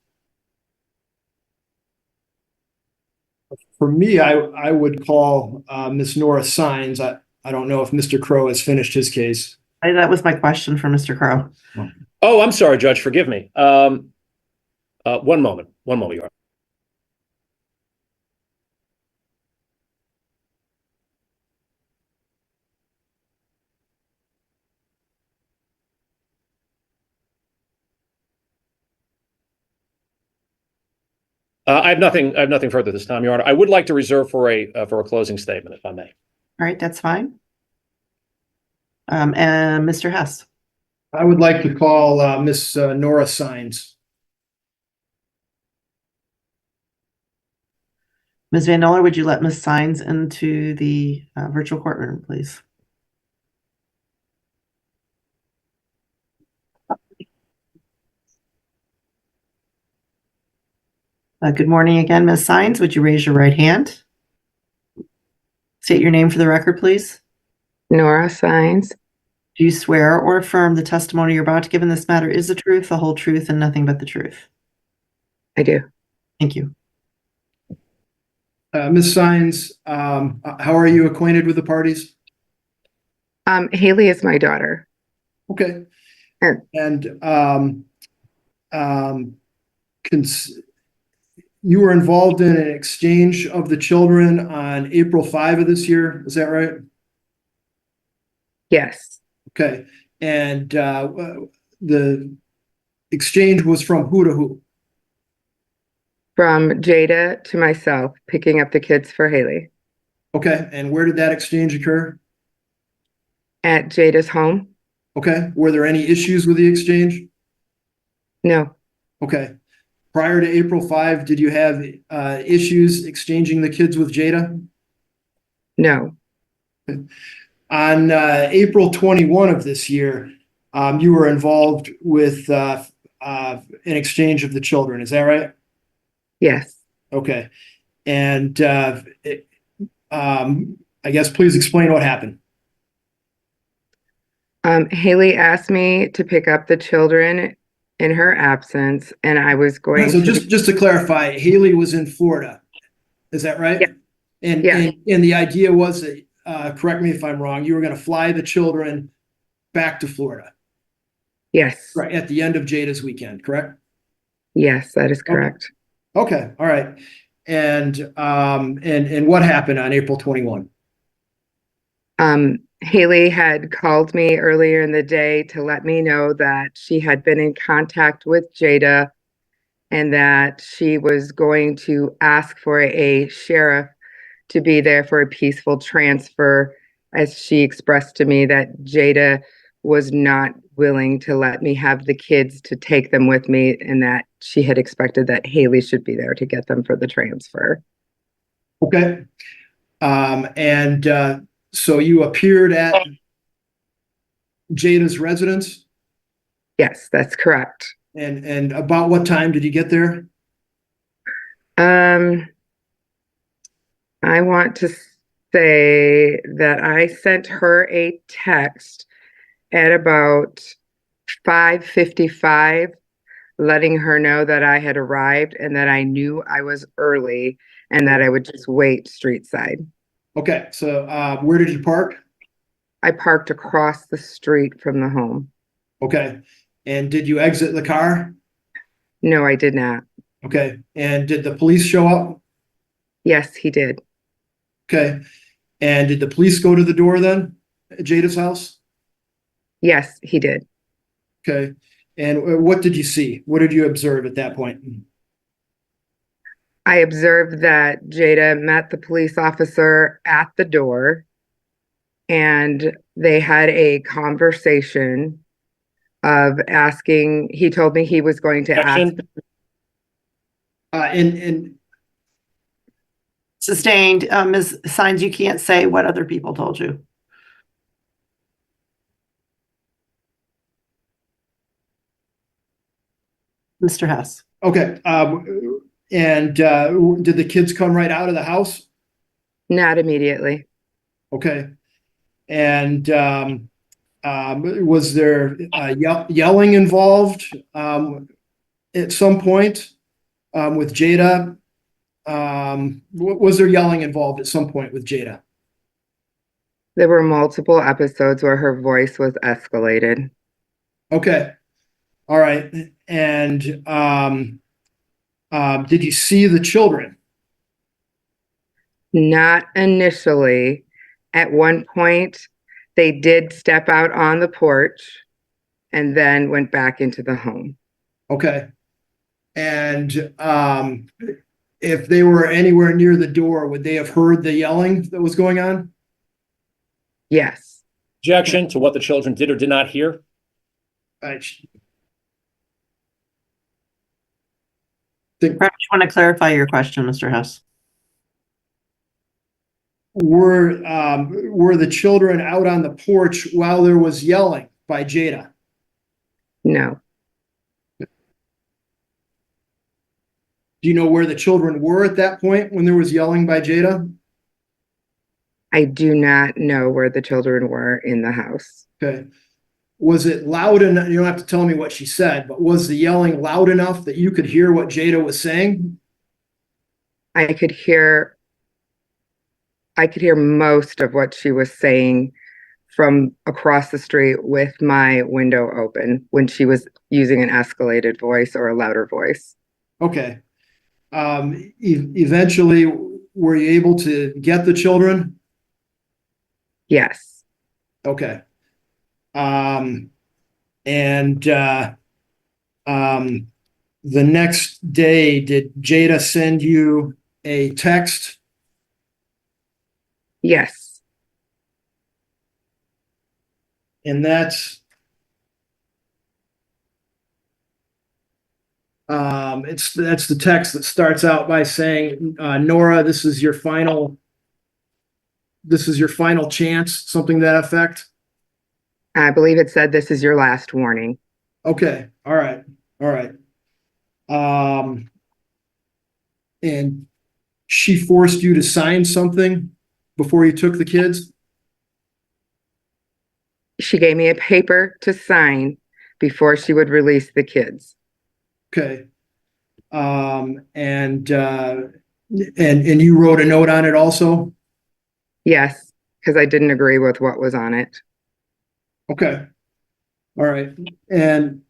For me, I would call Miss Nora Signs. I don't know if Mr. Crowe has finished his case. That was my question for Mr. Crowe. Oh, I'm sorry, Judge. Forgive me. One moment, Your Honor. I have nothing further this time, Your Honor. I would like to reserve for a closing statement, if I may. All right, that's fine. And Mr. Hess. I would like to call Miss Nora Signs. Ms. Van Oler, would you let Ms. Signs into the virtual courtroom, please? Good morning again, Ms. Signs. Would you raise your right hand? State your name for the record, please. Nora Signs. Do you swear or affirm the testimony you're about to give in this matter is the truth, the whole truth, and nothing but the truth? I do. Thank you. Miss Signs, how are you acquainted with the parties? Haley is my daughter. Okay. And you were involved in an exchange of the children on April 5 of this year. Is that right? Yes. Okay. And the exchange was from who to who? From Jada to myself, picking up the kids for Haley. Okay. And where did that exchange occur? At Jada's home? Okay. Were there any issues with the exchange? No. Okay. Prior to April 5, did you have issues exchanging the kids with Jada? No. On April 21 of this year, you were involved with an exchange of the children. Is that right? Yes. Okay. And I guess please explain what happened. Haley asked me to pick up the children in her absence, and I was going So to... just to clarify, Haley was in Florida. Is that right? Yeah. And, Yeah. and the idea was that, correct me if I'm wrong, you were going to fly the children back to Florida. Yes. Right. At the end of Jada's weekend, correct? Yes, that is correct. Okay. All right. And what happened on April 21? Haley had called me earlier in the day to let me know that she had been in contact with Jada and that she was going to ask for a sheriff to be there for a peaceful transfer, as she expressed to me that Jada was not willing to let me have the kids to take them with me, and that she had expected that Haley should be there to get them for the transfer. Okay. So you appeared at Jada's residence? Yes, that's correct. And about what time did you get there? I want to say that I sent her a text at about 5:55, letting her know that I had arrived and that I knew I was early and that I would just wait street side. Okay, so where did you park? I parked across the street from the home. Okay, and did you exit the car? No, I did not. Okay, and did the police show up? Yes, he did. Okay, and did the police go to the door then at Jada's house? Yes, he did. Okay, and what did you see? What did you observe at that point? I observed that Jada met the police officer at the door and they had a conversation of asking, he told me he was going to ask. And Sustained, Ms. Signs, you can't say what other people told you. Mr. Hess. okay, and did the kids come right out of the house? Not immediately. Okay, and was there yelling involved at some point with Jada? Was there yelling involved at some point with Jada? There were multiple episodes where her voice was escalated. Okay, all right, and did you see the children? Not initially. At one point, they did step out on the porch and then went back into the home. Okay, and if they were anywhere near the door, would they have heard the yelling that was going on? Yes. Objection to what the children did or did not hear? Perhaps you want to clarify your question, Mr. Hess. Were the children out on the porch while there was yelling by Jada? No. Do you know where the children were at that point when there was yelling by Jada? I do not know where the children were in the house. Okay. Was it loud enough? You don't have to tell me what she said, but was the yelling loud enough that you could hear what Jada was saying? I could hear most of what she was saying from across the street with my window open when she was using an escalated voice or a louder voice. Okay. Eventually, were you able to get the children? Yes. Okay. The next day, did Jada send you a text? Yes. And that's that's the text that starts out by saying, Nora, this is your final chance, something to that effect. I believe it said, "This is your last warning." Okay. All right. And she forced you to sign something before you took the kids? She gave me a paper to sign before she would release the kids. Okay. And you wrote a note on it also? Yes, because I didn't agree with what was on it. Okay. All right. And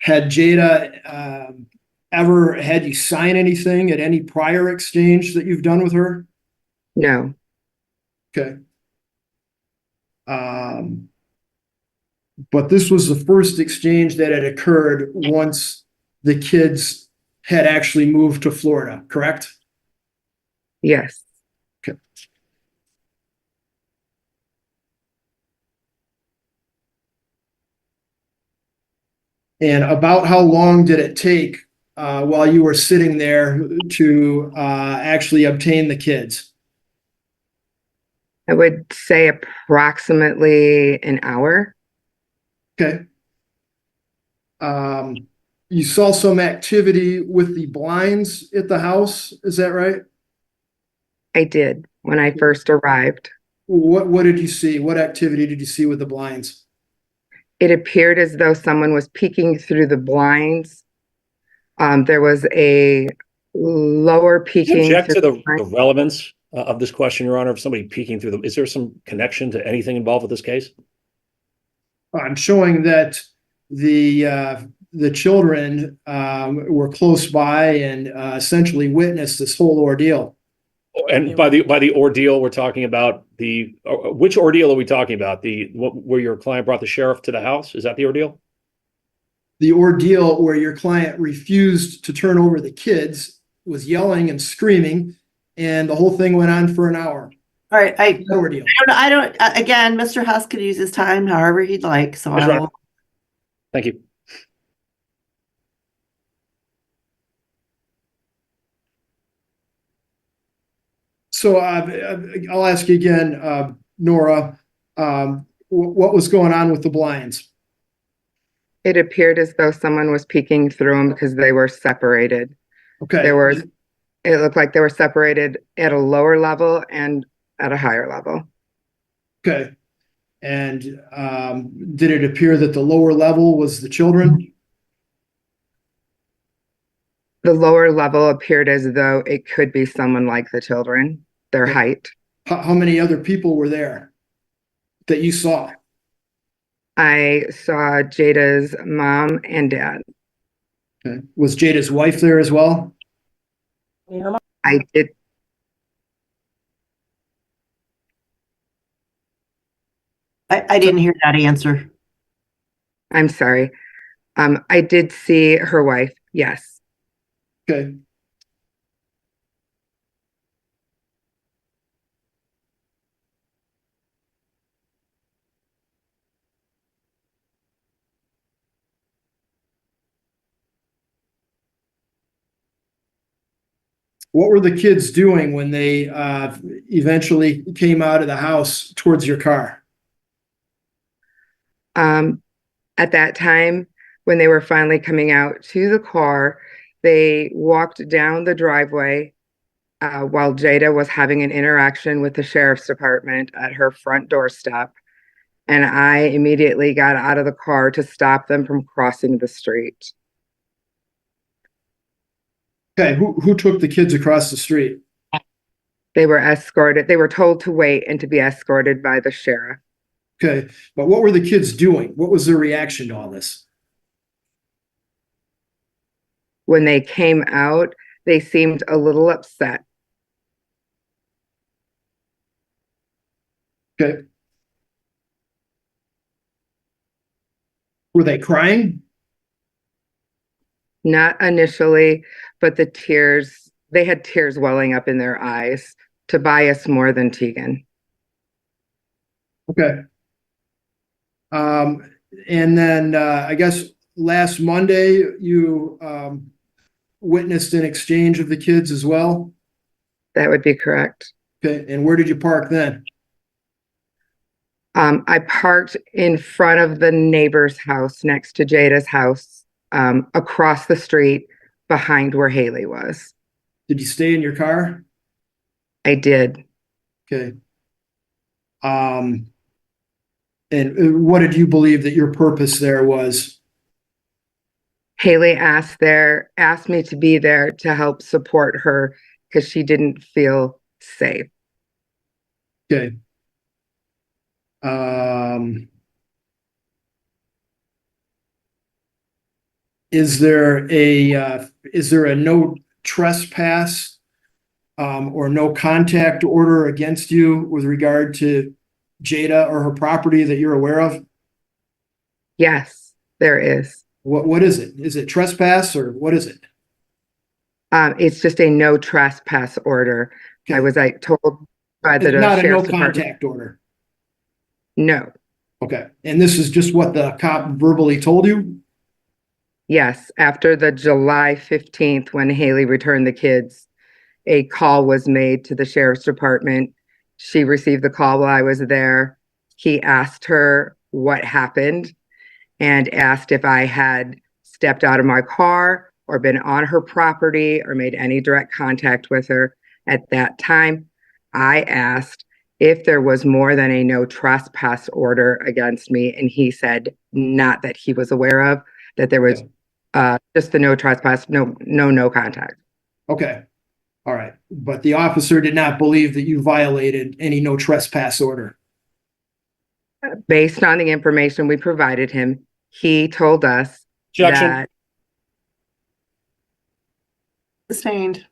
had Jada ever had you sign anything at any prior exchange that you've done with her? No. Okay. But this was the first exchange that had occurred once the kids had actually moved to Florida, correct? Yes. And about how long did it take while you were sitting there to actually obtain the kids? I would say approximately an hour. Okay. You saw some activity with the blinds at the house, is that right? I did when I first arrived. What did you see? What activity did you see with the blinds? It appeared as though someone was peeking through the blinds. There was a lower Do you peeking. object to the blind. relevance of this question, Your Honor, of somebody peeking through is there some connection to anything involved with this case? I'm showing that the children were close by and essentially witnessed this whole ordeal. And by the ordeal, we're talking about which ordeal are we talking about? Where your client brought the sheriff to the house? Is that the ordeal? The ordeal where your client refused to turn over the kids, was yelling and screaming, and the whole thing went on for an hour. All right, Ordeal. I don't, again, Mr. Hess could use his time however he'd like, so That's I right. will. Thank you. So I'll ask you again, Nora, what was going on with the blinds? It appeared as though someone was peeking through them because they were separated. Okay. It looked like they were separated at a lower level and at a higher level. Okay. And did it appear that the lower level was the children? The lower level appeared as though it could be someone like the children, their height. How many other people were there that you saw? I saw Jada's mom and dad. Okay. Was Jada's wife there as well? I did. I didn't hear that answer. I'm sorry. I did see her wife. Yes. Okay. What were the kids doing when they eventually came out of the house towards your car? At that time, when they were finally coming out to the car, they walked down the driveway while Jada was having an interaction with the sheriff's department at her front doorstep. And I immediately got out of the car to stop them from crossing the street. Okay, who took the kids across the street? They were escorted. They were told to wait and to be escorted by the sheriff. Okay, but what were the kids doing? What was their reaction to all this? When they came out, they seemed a little upset. Okay. Were they crying? Not initially, but they had tears welling up in their eyes. Tobias more than Tegan. Okay. And then I guess last Monday you witnessed an exchange of the kids as well? That would be correct. Okay, and where did you park then? I parked in front of the neighbor's house next to Jada's house, across the street behind where Haley was. Did you stay in your car? I did. Okay. And what did you believe that your purpose there was? Haley asked me to be there to help support her because she didn't feel safe. Okay. Is there a no trespass or no contact order against you with regard to Jada or her property that you're aware of? Yes, there is. What is it? Is it trespass or what is it? It's just a no trespass order. I Okay. was told by the It's not a no sheriff's department. contact order. No. Okay. And this is just what the cop verbally told you? Yes, after the July 15th, when Haley returned the kids, a call was made to the sheriff's department. She received the call while I was there. He asked her what happened and asked if I had stepped out of my car or been on her property or made any direct contact with her. At that time, I asked if there was more than a no trespass order against me, and he said not that he was aware of, that there was just the no trespass, no contact. Okay. All right. But the officer did not believe that you violated any no trespass order. Based on the information we provided him, he told us Objection. that Sustained.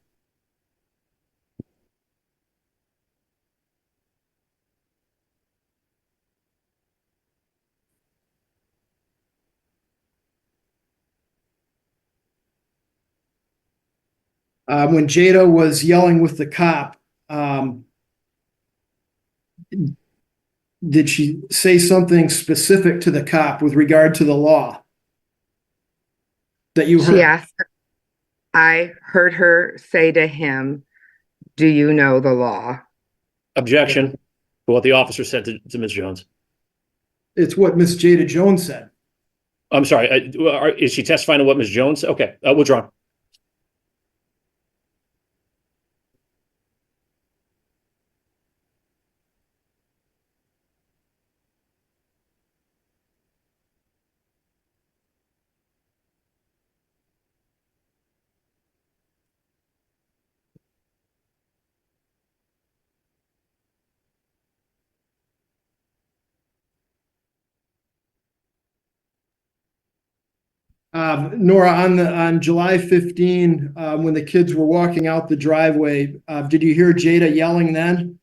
When Jada was yelling with the cop, did she say something specific to the cop with regard to the law that you heard? she asked, I heard her say to him, "Do you know the law?" Objection to what the officer said to Ms. Jones. It's what Miss Jada Jones said. I'm sorry. Is she testifying to what Ms. Jones said? Okay, withdrawn. Nora, on July 15, when the kids were walking out the driveway, did you hear Jada yelling then?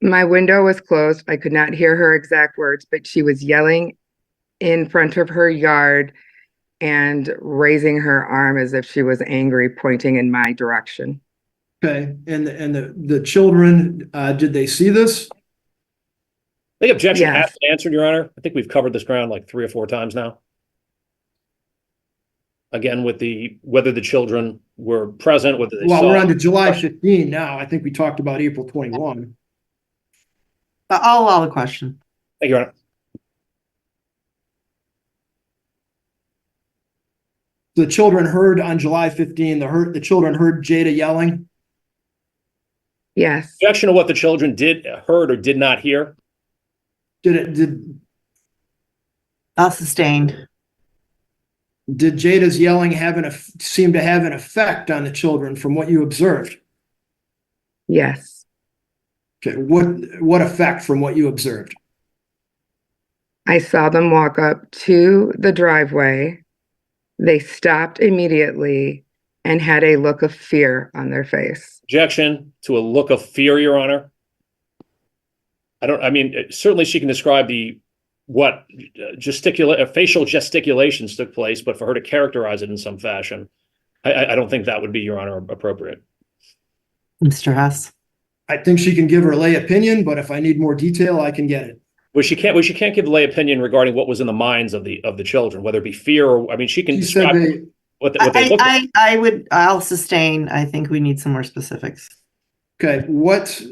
My window was closed. I could not hear her exact words, but she was yelling in front of her yard and raising her arm as if she was angry, pointing in my direction. Okay, and the children, did they see this? I think objection Yes. has been answered, Your Honor. I think we've covered this ground like 3 or 4 times now. Again, with whether the children were present, whether they Well, saw. we're on to July 15 now. I think we talked about April 21. I'll allow the question. Thank you, Your Honor. The children heard on July 15, the children heard Jada yelling? Yes. Objection to what the children heard or did not hear. Did Sustained. Jada's yelling seem to have an effect on the children from what you observed? Yes. Okay, what effect from what you observed? I saw them walk up to the driveway. They stopped immediately and had a look of fear on their face. Objection to a look of fear, Your Honor. Certainly she can describe what facial gesticulations took place, but for her to characterize it in some fashion, I don't think that would be, Your Honor, appropriate. Mr. Hess. I think she can give her lay opinion, but if I need more detail, I can get it. Well, she can't give lay opinion regarding what was in the minds of the children, whether it be fear or, she can describe what they looked like. I'll sustain. I think we need some more specifics. Okay, what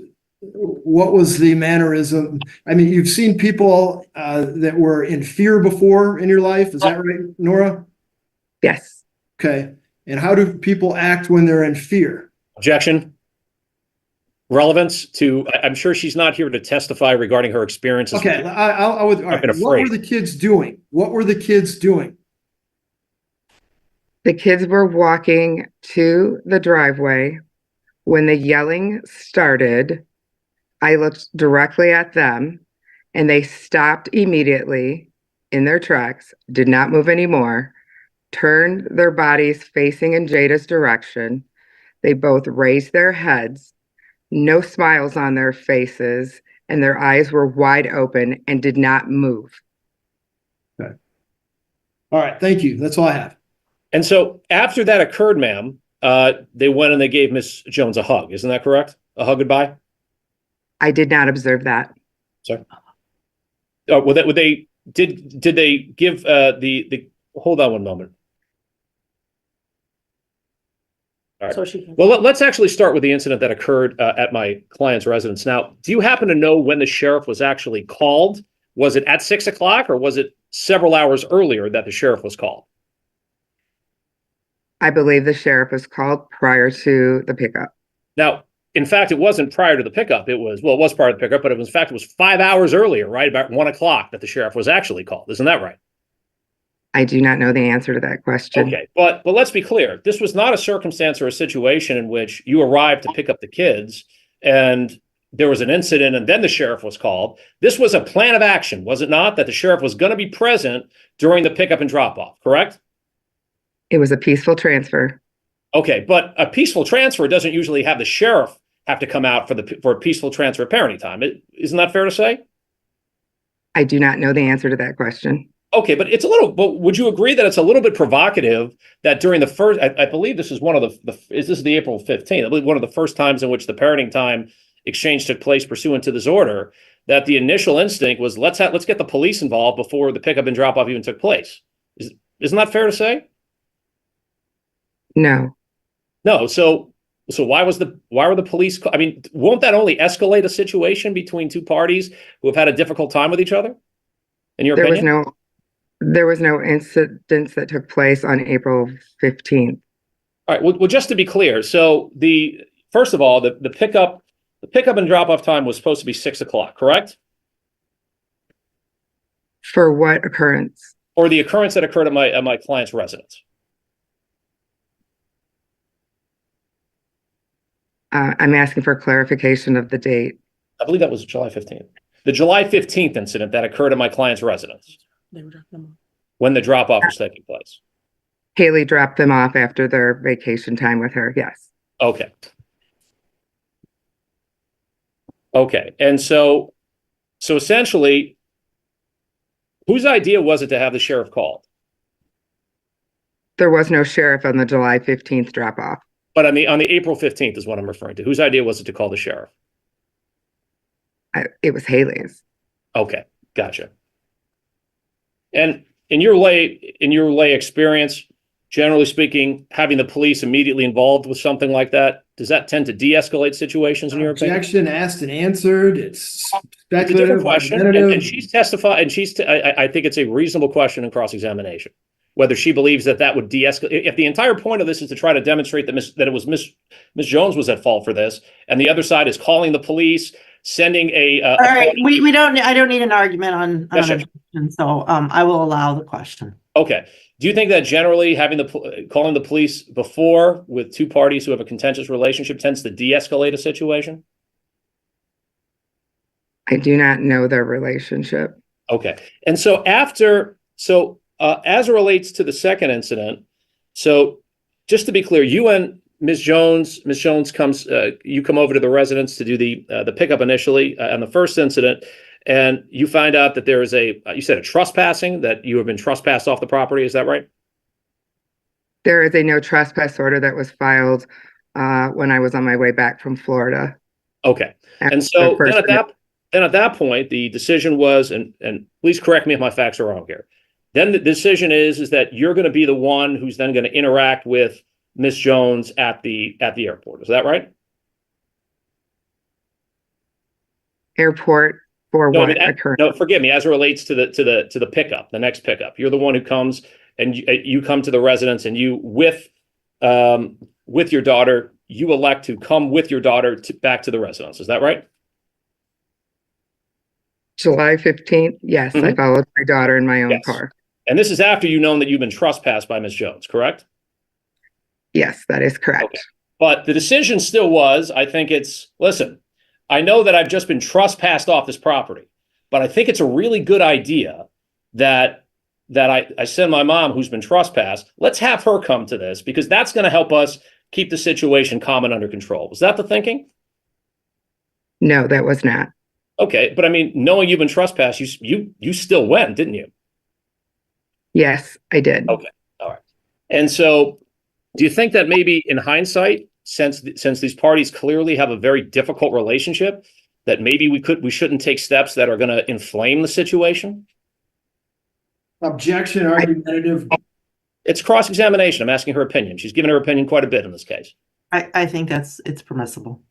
was the mannerism? You've seen people that were in fear before in your life. Is that right, Nora? Yes. Okay. And how do people act when they're in fear? Objection. Relevance to, I'm sure she's not here to testify regarding her experiences. Okay, I would. All right. What were the kids doing? What were the kids doing? The kids were walking to the driveway. When the yelling started, I looked directly at them and they stopped immediately in their tracks, did not move anymore, turned their bodies facing in Jada's direction. They both raised their heads, no smiles on their faces, and their eyes were wide open and did not move. Okay. All right. Thank you. That's all I have. And so after that occurred, ma'am, they went and they gave Miss Jones a hug. Isn't that correct? A hug goodbye? I did not observe that. Sorry. Oh, well, did they give the hold on one moment. All right. So she can. Well, let's actually start with the incident that occurred at my client's residence. Now, do you happen to know when the sheriff was actually called? Was it at 6 o'clock or was it several hours earlier that the sheriff was called? I believe the sheriff was called prior to the pickup. Now, in fact, it wasn't prior to the pickup. It was prior to the pickup, but in fact, it was 5 hours earlier, right? About 1 o'clock that the sheriff was actually called. Isn't that right? I do not know the answer to that question. Okay, but let's be clear. This was not a circumstance or a situation in which you arrived to pick up the kids and there was an incident and then the sheriff was called. This was a plan of action, was it not? That the sheriff was going to be present during the pickup and drop off, correct? It was a peaceful transfer. Okay, but a peaceful transfer doesn't usually have the sheriff have to come out for a peaceful transfer of parenting time. Isn't that fair to say? I do not know the answer to that question. Okay, but but would you agree that it's a little bit provocative that during the first, I believe this is one of this is the April 15th, I believe one of the first times in which the parenting time exchange took place pursuant to this order, that the initial instinct was let's get the police involved before the pickup and drop off even took place. Isn't that fair to say? No. No, so why were the police, I mean, won't that only escalate a situation between two parties who have had a difficult time with each other? In your opinion? There was no incidents that took place on April 15th. All right. Well, just to be clear, so first of all, the pickup and drop off time was supposed to be 6 o'clock, correct? For what occurrence? Or the occurrence that occurred at my client's residence. I'm asking for clarification of the date. I believe that was July 15th. The July 15th incident that occurred at my client's residence. When the drop off was taking place. Haley dropped them off after their vacation time with her. Yes. Okay. Okay. And so essentially, whose idea was it to have the sheriff called? There was no sheriff on the July 15th drop off. But on the April 15th is what I'm referring to. Whose idea was it to call the sheriff? It was Haley's. Okay. Gotcha. And in your lay experience, generally speaking, having the police immediately involved with something like that, does that tend to de-escalate situations in your opinion? Objection asked and answered. It's It's a different speculative, question, argumentative. and she's testified, and I think it's a reasonable question in cross-examination, whether she believes that would de-escalate. If the entire point of this is to try to demonstrate that it was Miss Jones was at fault for this, and the other side is calling the police, sending All right, I don't need an argument on Yes, sir. objection, so I will allow the question. Okay. Do you think that generally calling the police before with two parties who have a contentious relationship tends to de-escalate a situation? I do not know their relationship. Okay. And so as it relates to the second incident, so just to be clear, you and Ms. Jones comes, you come over to the residence to do the pickup initially on the first incident, and you find out that there is you said a trespassing, that you have been trespassed off the property. Is that right? There is a no trespass order that was filed when I was on my way back from Florida. Okay. And so then at that point, the decision was, and please correct me if my facts are wrong here. Then the decision is that you're going to be the one who's then going to interact with Miss Jones at the airport. Is that right? Airport for No, what occurred? no, forgive me. As it relates to the pickup, the next pickup, you're the one who comes and you come to the residence, and you with your daughter, you elect to come with your daughter back to the residence. Is that right? July 15th. Yes, I followed my daughter in my own car. And this is after you've known that you've been trespassed by Miss Jones, correct? Yes, that is correct. Okay. But the decision still was, listen, I know that I've just been trespassed off this property, but I think it's a really good idea that I send my mom, who's been trespassed, let's have her come to this, because that's going to help us keep the situation calm and under control. Was that the thinking? No, that was not. Okay, but I mean, knowing you've been trespassed, you still went, didn't you? Yes, I did. Okay, all right. And so do you think that maybe in hindsight, since these parties clearly have a very difficult relationship, that maybe we shouldn't take steps that are going to inflame the situation? Objection, argumentative. It's cross-examination. I'm asking her opinion. She's given her opinion quite a bit in this case. I think it's permissible.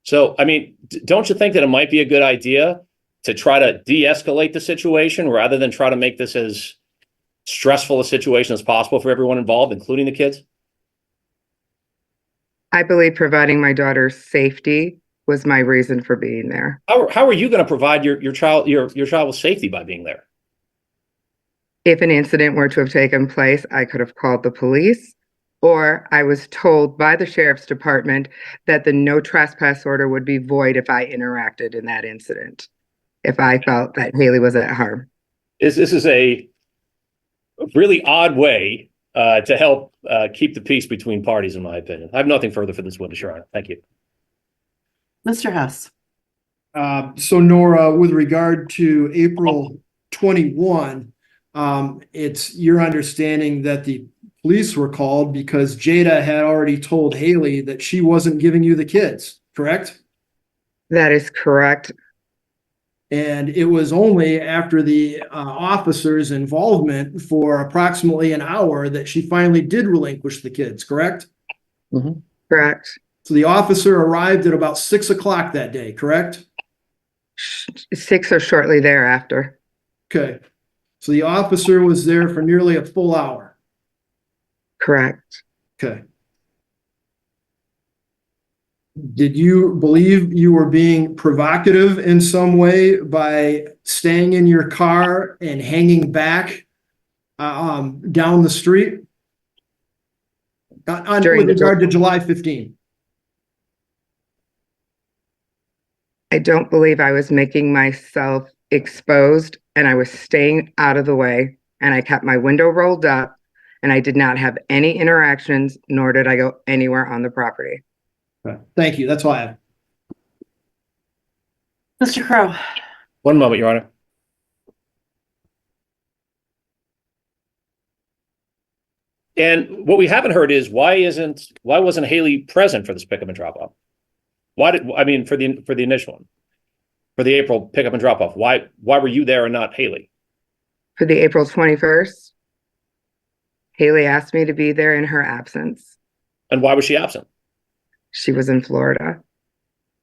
So, I mean, don't you think that it might be a good idea to try to de-escalate the situation rather than try to make this as stressful a situation as possible for everyone involved, including the kids? I believe providing my daughter's safety was my reason for being there. How are you going to provide your child with safety by being there? If an incident were to have taken place, I could have called the police, or I was told by the sheriff's department that the no trespass order would be void if I interacted in that incident, if I felt that Haley was at harm. This is a really odd way to help keep the peace between parties, in my opinion. I have nothing further for this witness, Your Honor. Thank you. Mr. Hess. So Nora, with regard to April 21, it's your understanding that the police were called because Jada had already told Haley that she wasn't giving you the kids, correct? That is correct. And it was only after the officer's involvement for approximately an hour that she finally did relinquish the kids, correct? Mm-hmm. Correct. So the officer arrived at about 6 o'clock that day, correct? 6 or shortly thereafter. Okay. So the officer was there for nearly a full hour. Correct. Okay. Did you believe you were being provocative in some way by staying in your car and hanging back down the street with regard to July 15? I don't believe I was making myself exposed, and I was staying out of the way, and I kept my window rolled up, and I did not have any interactions, nor did I go anywhere on the property. Okay. Thank you. That's all I have. Mr. Crowe. One moment, Your Honor. And what we haven't heard is why wasn't Haley present for this pickup and drop off? For the initial one, for the April pickup and drop off? Why were you there and not Haley? For the April 21st, Haley asked me to be there in her absence. And why was she absent? She was in Florida.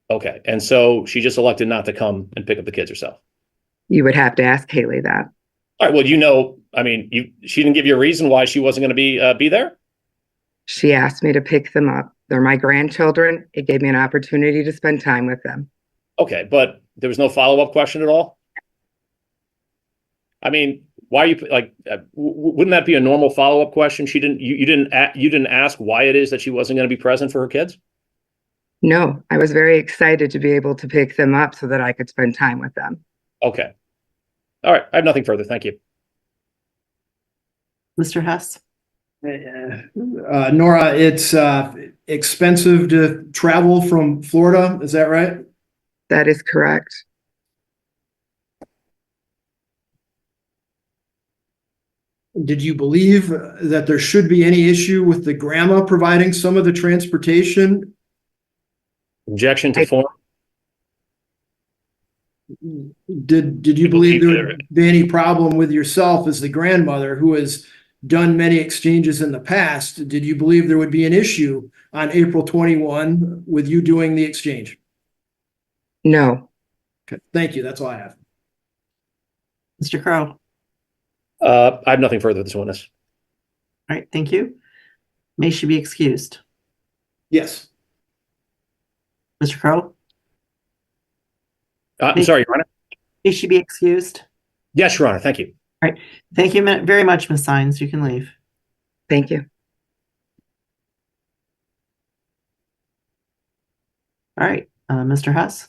Okay, and so she just elected not to come and pick up the kids herself. You would have to ask Haley that. All right. Well, she didn't give you a reason why she wasn't going to be there. She asked me to pick them up. They're my grandchildren. It gave me an opportunity to spend time with them. Okay, but there was no follow-up question at all? I mean, why are you wouldn't that be a normal follow-up question? You didn't ask why it is that she wasn't going to be present for her kids? No, I was very excited to be able to pick them up so that I could spend time with them. Okay. All right. I have nothing further. Thank you. Mr. Hess. Nora, it's expensive to travel from Florida. Is that right? That is correct. Did you believe that there should be any issue with the grandma providing some of the transportation? Objection to form. Did you believe there would be any problem with yourself as the grandmother who has done many exchanges in the past? Did you believe there would be an issue on April 21 with you doing the exchange? No. Okay, thank you. That's all I have. Mr. Crowe. I have nothing further with this witness. All right, thank you. May she be excused? Yes. Mr. Crowe? I'm sorry, Your Honor. May she be excused? Yes, Your Honor. Thank you. All right. Thank you very much, Ms. Sines. You can leave. Thank you. All right, Mr. Hess.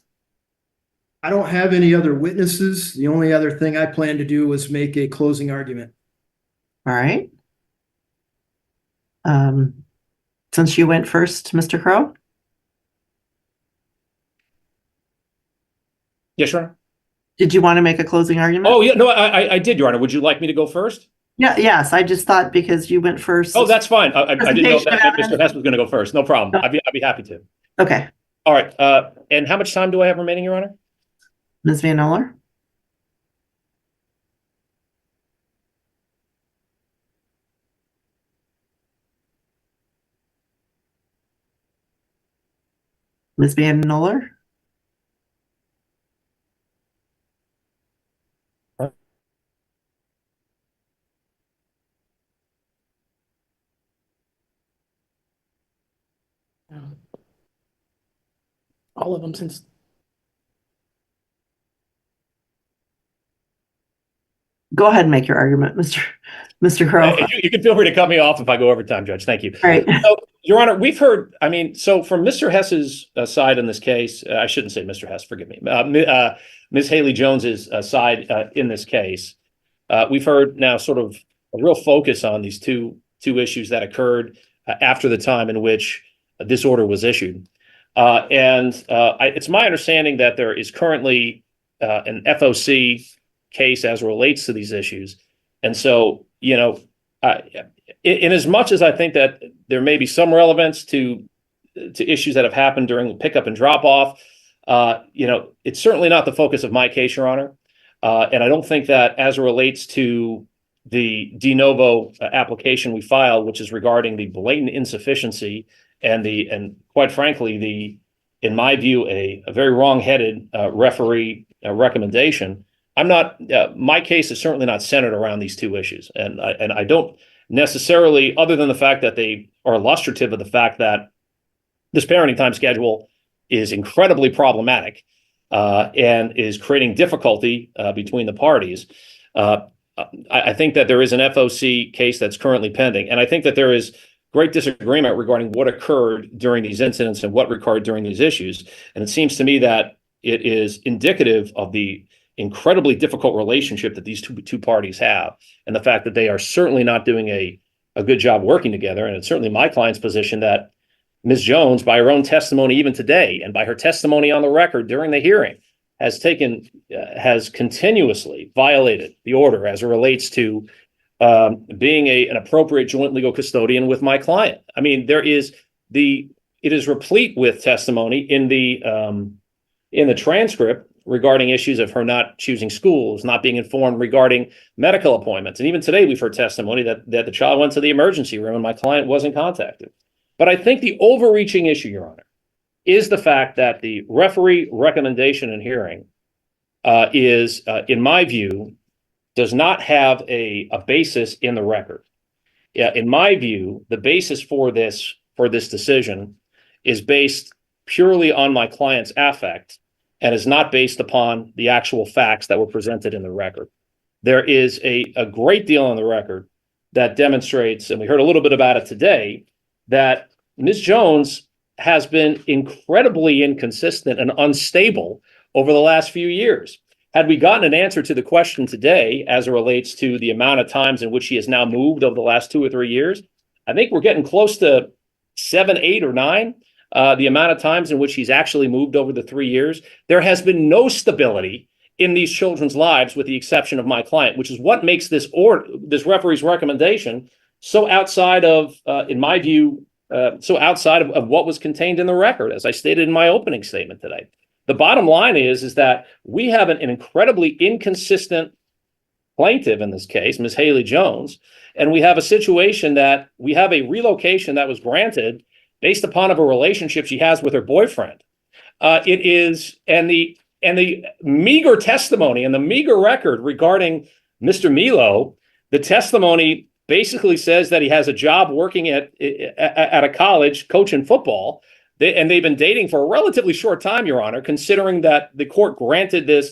I don't have any other witnesses. The only other thing I plan to do was make a closing argument. All right. Since you went first, Mr. Crowe? Yes, Your Honor. Did you want to make a closing argument? Oh, yeah. No, I did, Your Honor. Would you like me to go first? Yeah, yes, I just thought because you went first. Oh, that's fine. I didn't know Presentation that of Mr. Hess was going to go first. No problem. No. I'd be happy to. Okay, All right. And how much time do I have remaining, Your Honor? Ms. Van Oler? Ms. Van Oler? All of them since. Go ahead and make your argument, Mr. Crowe. You can feel free to cut me off if I go over time, Judge. Thank you. All right. So, Your Honor, we've heard, so from Mr. Hess's side in this case, I shouldn't say Mr. Hess, forgive me, Ms. Haley Jones's side in this case, we've heard now sort of a real focus on these two issues that occurred after the time in which this order was issued. It's my understanding that there is currently an FOC case as relates to these issues. And so, in as much as I think that there may be some relevance to issues that have happened during pickup and drop off, it's certainly not the focus of my case, Your Honor. And I don't think that as it relates to the de novo application we filed, which is regarding the blatant insufficiency and quite frankly, in my view, a very wrong-headed referee recommendation. My case is certainly not centered around these two issues. And I don't necessarily, other than the fact that they are illustrative of the fact that this parenting time schedule is incredibly problematic and is creating difficulty between the parties. I think that there is an FOC case that's currently pending. And I think that there is great disagreement regarding what occurred during these incidents and what occurred during these issues. And it seems to me that it is indicative of the incredibly difficult relationship that these two parties have, and the fact that they are certainly not doing a good job working together. And it's certainly my client's position that Ms. Jones, by her own testimony even today, and by her testimony on the record during the hearing, has continuously violated the order as it relates to being an appropriate joint legal custodian with my client. I mean, it is replete with testimony in the transcript regarding issues of her not choosing schools, not being informed regarding medical appointments. And even today, we've heard testimony that the child went to the emergency room and my client wasn't contacted. But I think the overreaching issue, Your Honor, is the fact that the referee recommendation and hearing is, in my view, does not have a basis in the record. In my view, the basis for this decision is based purely on my client's affect and is not based upon the actual facts that were presented in the record. There is a great deal on the record that demonstrates, and we heard a little bit about it today, that Ms. Jones has been incredibly inconsistent and unstable over the last few years. Had we gotten an answer to the question today as it relates to the amount of times in which she has now moved over the last 2 or 3 years, I think we're getting close to 7, 8, or 9. The amount of times in which he's actually moved over the 3 years. There has been no stability in these children's lives with the exception of my client, which is what makes this referee's recommendation so outside of, in my view, so outside of what was contained in the record, as I stated in my opening statement today. The bottom line is that we have an incredibly inconsistent plaintiff in this case, Ms. Haley Jones, and we have a situation that we have a relocation that was granted based upon a relationship she has with her boyfriend. The meager testimony and the meager record regarding Mr. Milo, the testimony basically says that he has a job working at a college coaching football. And they've been dating for a relatively short time, Your Honor, considering that the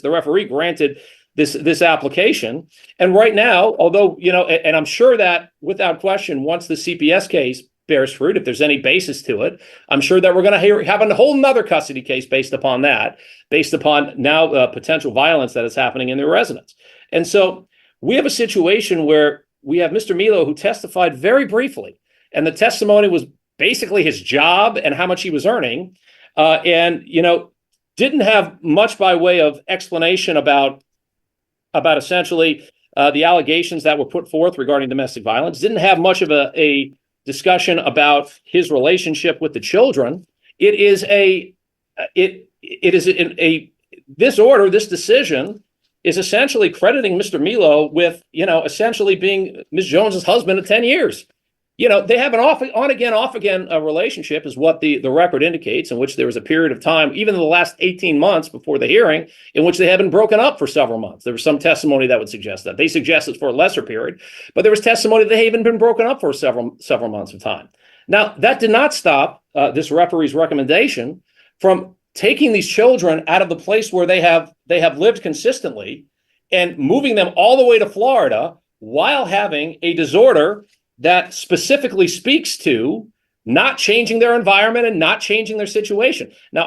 referee granted this application. And right now, although, and I'm sure that without question, once the CPS case bears fruit, if there's any basis to it, I'm sure that we're going to have a whole nother custody case based upon now potential violence that is happening in their residence. And so we have a situation where we have Mr. Milo, who testified very briefly, and the testimony was basically his job and how much he was earning, and didn't have much by way of explanation about essentially the allegations that were put forth regarding domestic violence, didn't have much of a discussion about his relationship with the children. It is this decision is essentially crediting Mr. Milo with, essentially being Ms. Jones's husband of 10 years. They have an on again, off again relationship, is what the record indicates, in which there was a period of time, even in the last 18 months before the hearing, in which they had been broken up for several months. There was some testimony that would suggest that. They suggested for a lesser period, but there was testimony that they had even been broken up for several months of time. Now, that did not stop this referee's recommendation from taking these children out of the place where they have lived consistently and moving them all the way to Florida while having a disorder that specifically speaks to not changing their environment and not changing their situation. Now,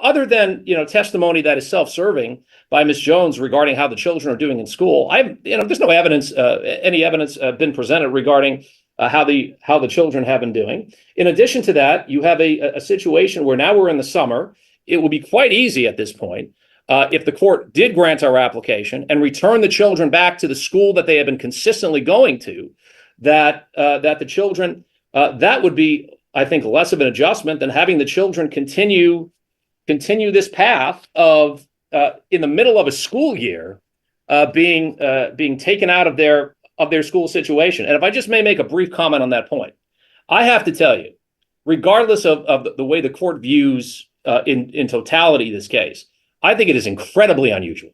other than, testimony that is self-serving by Ms. Jones regarding how the children are doing in school, there's no evidence, any evidence been presented regarding how the children have been doing. In addition to that, you have a situation where now we're in the summer. It will be quite easy at this point, if the court did grant our application and return the children back to the school that they have been consistently going to, that the children, that would be, I think, less of an adjustment than having the children continue this path of, in the middle of a school year, being taken out of their school situation. And if I just may make a brief comment on that point, I have to tell you, regardless of the way the court views in totality this case, I think it is incredibly unusual.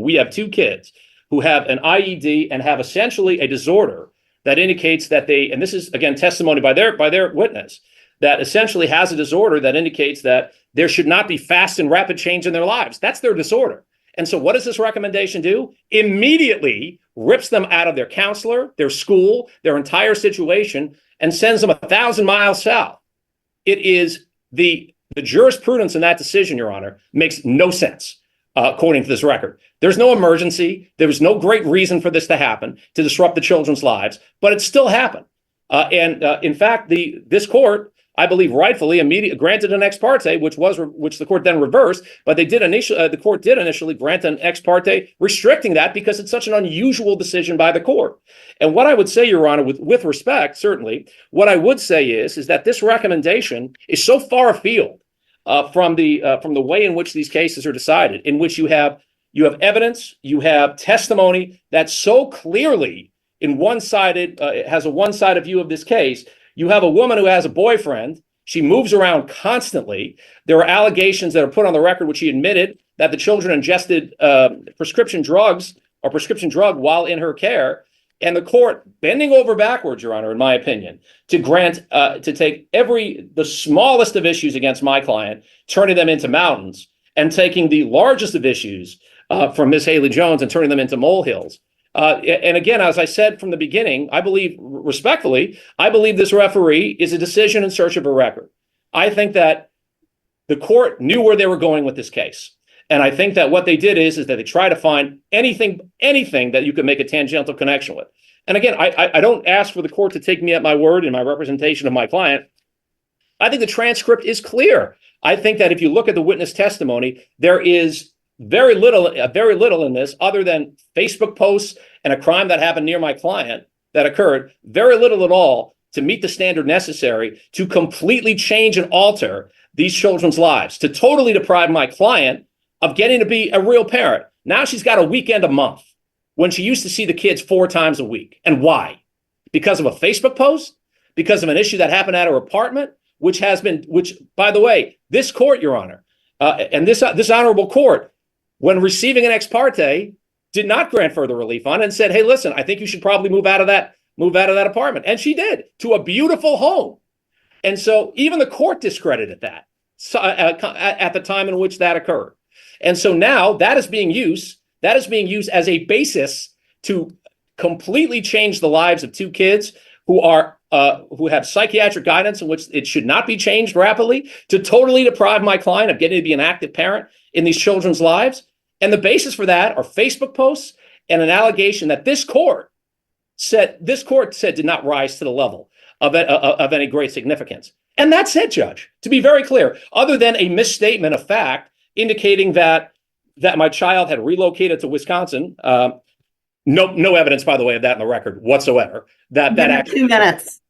We have two kids who have an IED and have essentially a disorder that indicates that and this is again testimony by their witness, that essentially has a disorder that indicates that there should not be fast and rapid change in their lives. That's their disorder. And so what does this recommendation do? Immediately rips them out of their counselor, their school, their entire situation, and sends them 1,000 miles south. It is the jurisprudence in that decision, Your Honor, makes no sense. According to this record, there's no emergency. There was no great reason for this to happen, to disrupt the children's lives, but it still happened. In fact, this court, I believe, rightfully granted an ex parte, which the court then reversed. But the court did initially grant an ex parte restricting that because it's such an unusual decision by the court. And what I would say, Your Honor, with respect, certainly, what I would say is that this recommendation is so far afield from the way in which these cases are decided, in which you have evidence, you have testimony that so clearly has a one-sided view of this case. You have a woman who has a boyfriend. She moves around constantly. There are allegations that are put on the record, which she admitted that the children ingested prescription drug while in her care. And the court bending over backwards, Your Honor, in my opinion, to take the smallest of issues against my client, turning them into mountains, and taking the largest of issues from Ms. Haley Jones and turning them into molehills. And again, as I said from the beginning, I believe this referee is a decision in search of a record. I think that the court knew where they were going with this case. And I think that what they did is that they try to find anything that you could make a tangential connection with. And again, I don't ask for the court to take me at my word in my representation of my client. I think the transcript is clear. I think that if you look at the witness testimony, there is very little in this other than Facebook posts and a crime that happened near my client that occurred, very little at all to meet the standard necessary to completely change and alter these children's lives, to totally deprive my client of getting to be a real parent. Now she's got a weekend a month when she used to see the kids 4 times a week. And why? Because of a Facebook post? Because of an issue that happened at her apartment, which, by the way, this court, Your Honor, and this honorable court, when receiving an ex parte, did not grant further relief on it and said, hey, listen, I think you should probably move out of that apartment. And she did, to a beautiful home. And so even the court discredited that at the time in which that occurred. And so now that is being used as a basis to completely change the lives of 2 kids who have psychiatric guidance in which it should not be changed rapidly, to totally deprive my client of getting to be an active parent in these children's lives. And the basis for that are Facebook posts and an allegation that this court said did not rise to the level of any great significance. And that's it, Judge, to be very clear, other than a misstatement of fact indicating that my child had relocated to Wisconsin No evidence, by the way, of that in the record whatsoever. That actually 2 minutes.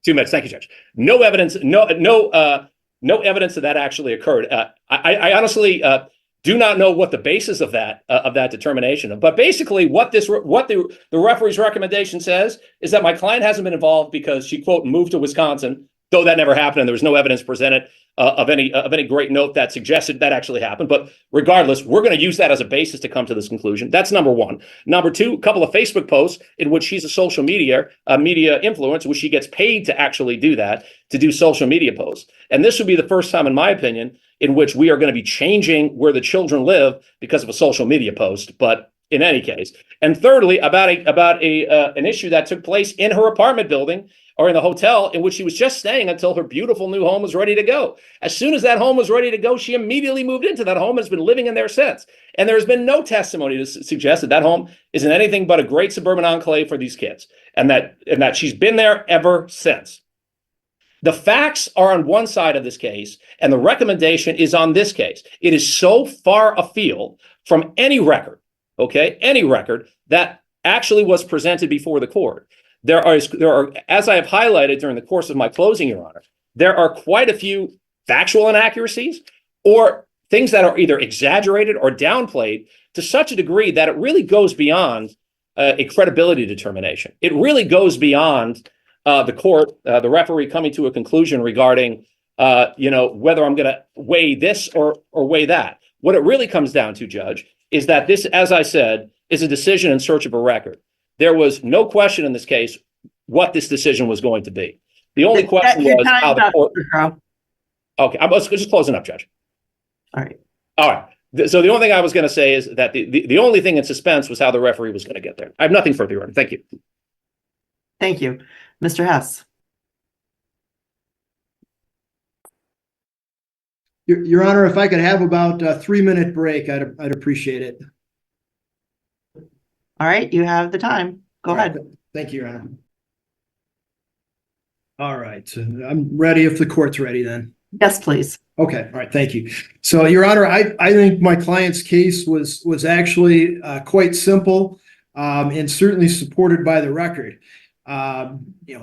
2 minutes. Thank you, Judge. No evidence. No evidence that actually occurred. I honestly do not know what the basis of that determination. But basically, what the referee's recommendation says is that my client hasn't been involved because she, quote, moved to Wisconsin, though that never happened, and there was no evidence presented of any great note that suggested that actually happened. But regardless, we're going to use that as a basis to come to this conclusion. That's number one. Number two, a couple of Facebook posts in which she's a social media influencer, which she gets paid to actually do that, to do social media posts. And this would be the first time, in my opinion, in which we are going to be changing where the children live because of a social media post. But in any case, and thirdly, about an issue that took place in her apartment building or in the hotel in which she was just staying until her beautiful new home was ready to go. As soon as that home was ready to go, she immediately moved into that home and has been living in there since. And there has been no testimony to suggest that home isn't anything but a great suburban enclave for these kids, and that she's been there ever since. The facts are on one side of this case, and the recommendation is on this case. It is so far afield from any record, any record that actually was presented before the court. There are, as I have highlighted during the course of my closing, Your Honor, there are quite a few factual inaccuracies or things that are either exaggerated or downplayed to such a degree that it really goes beyond a credibility determination. It really goes beyond the court, the referee coming to a conclusion regarding, whether I'm going to weigh this or weigh that. What it really comes down to, Judge, is that this, as I said, is a decision in search of a record. There was no question in this case what this decision was going to be. The only question was how the court. Okay, I was just closing up, Judge. All right. All right. So the only thing I was going to say is that the only thing in suspense was how the referee was going to get there. I have nothing further, Your Honor. Thank you. Thank you. Mr. Hess. Your Honor, if I could have about a 3-minute break, I'd appreciate it. All right, you have the time. Go ahead. Thank you, Your Honor. All right, I'm ready if the court's ready then. Yes, please. Okay, all right, thank you. So, Your Honor, I think my client's case was actually quite simple and certainly supported by the record.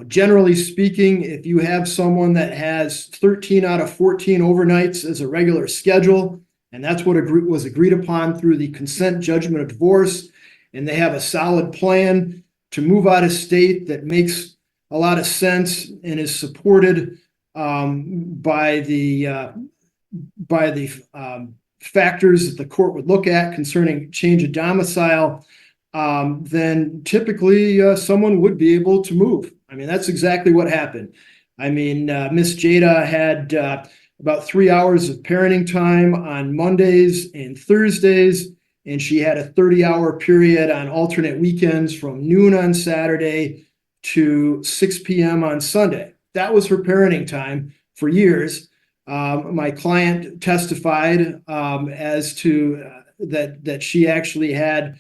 Generally speaking, if you have someone that has 13 out of 14 overnights as a regular schedule, and that's what was agreed upon through the consent judgment of divorce, and they have a solid plan to move out of state that makes a lot of sense and is supported by the factors that the court would look at concerning change of domicile, then typically someone would be able to move. I mean, that's exactly what happened. I mean, Miss Jada had about 3 hours of parenting time on Mondays and Thursdays, and she had a 30-hour period on alternate weekends from noon on Saturday to 6 p.m. on Sunday. That was her parenting time for years. My client testified as to that she actually had,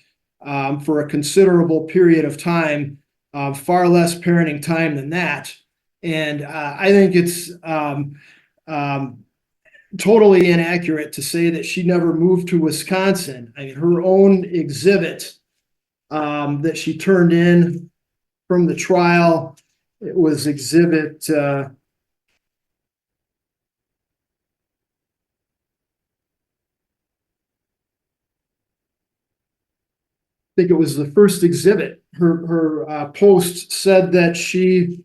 for a considerable period of time, far less parenting time than that. And I think it's totally inaccurate to say that she never moved to Wisconsin. I mean, her own exhibit that she turned in from the trial, it was exhibit I think it was the first exhibit. Her post said that she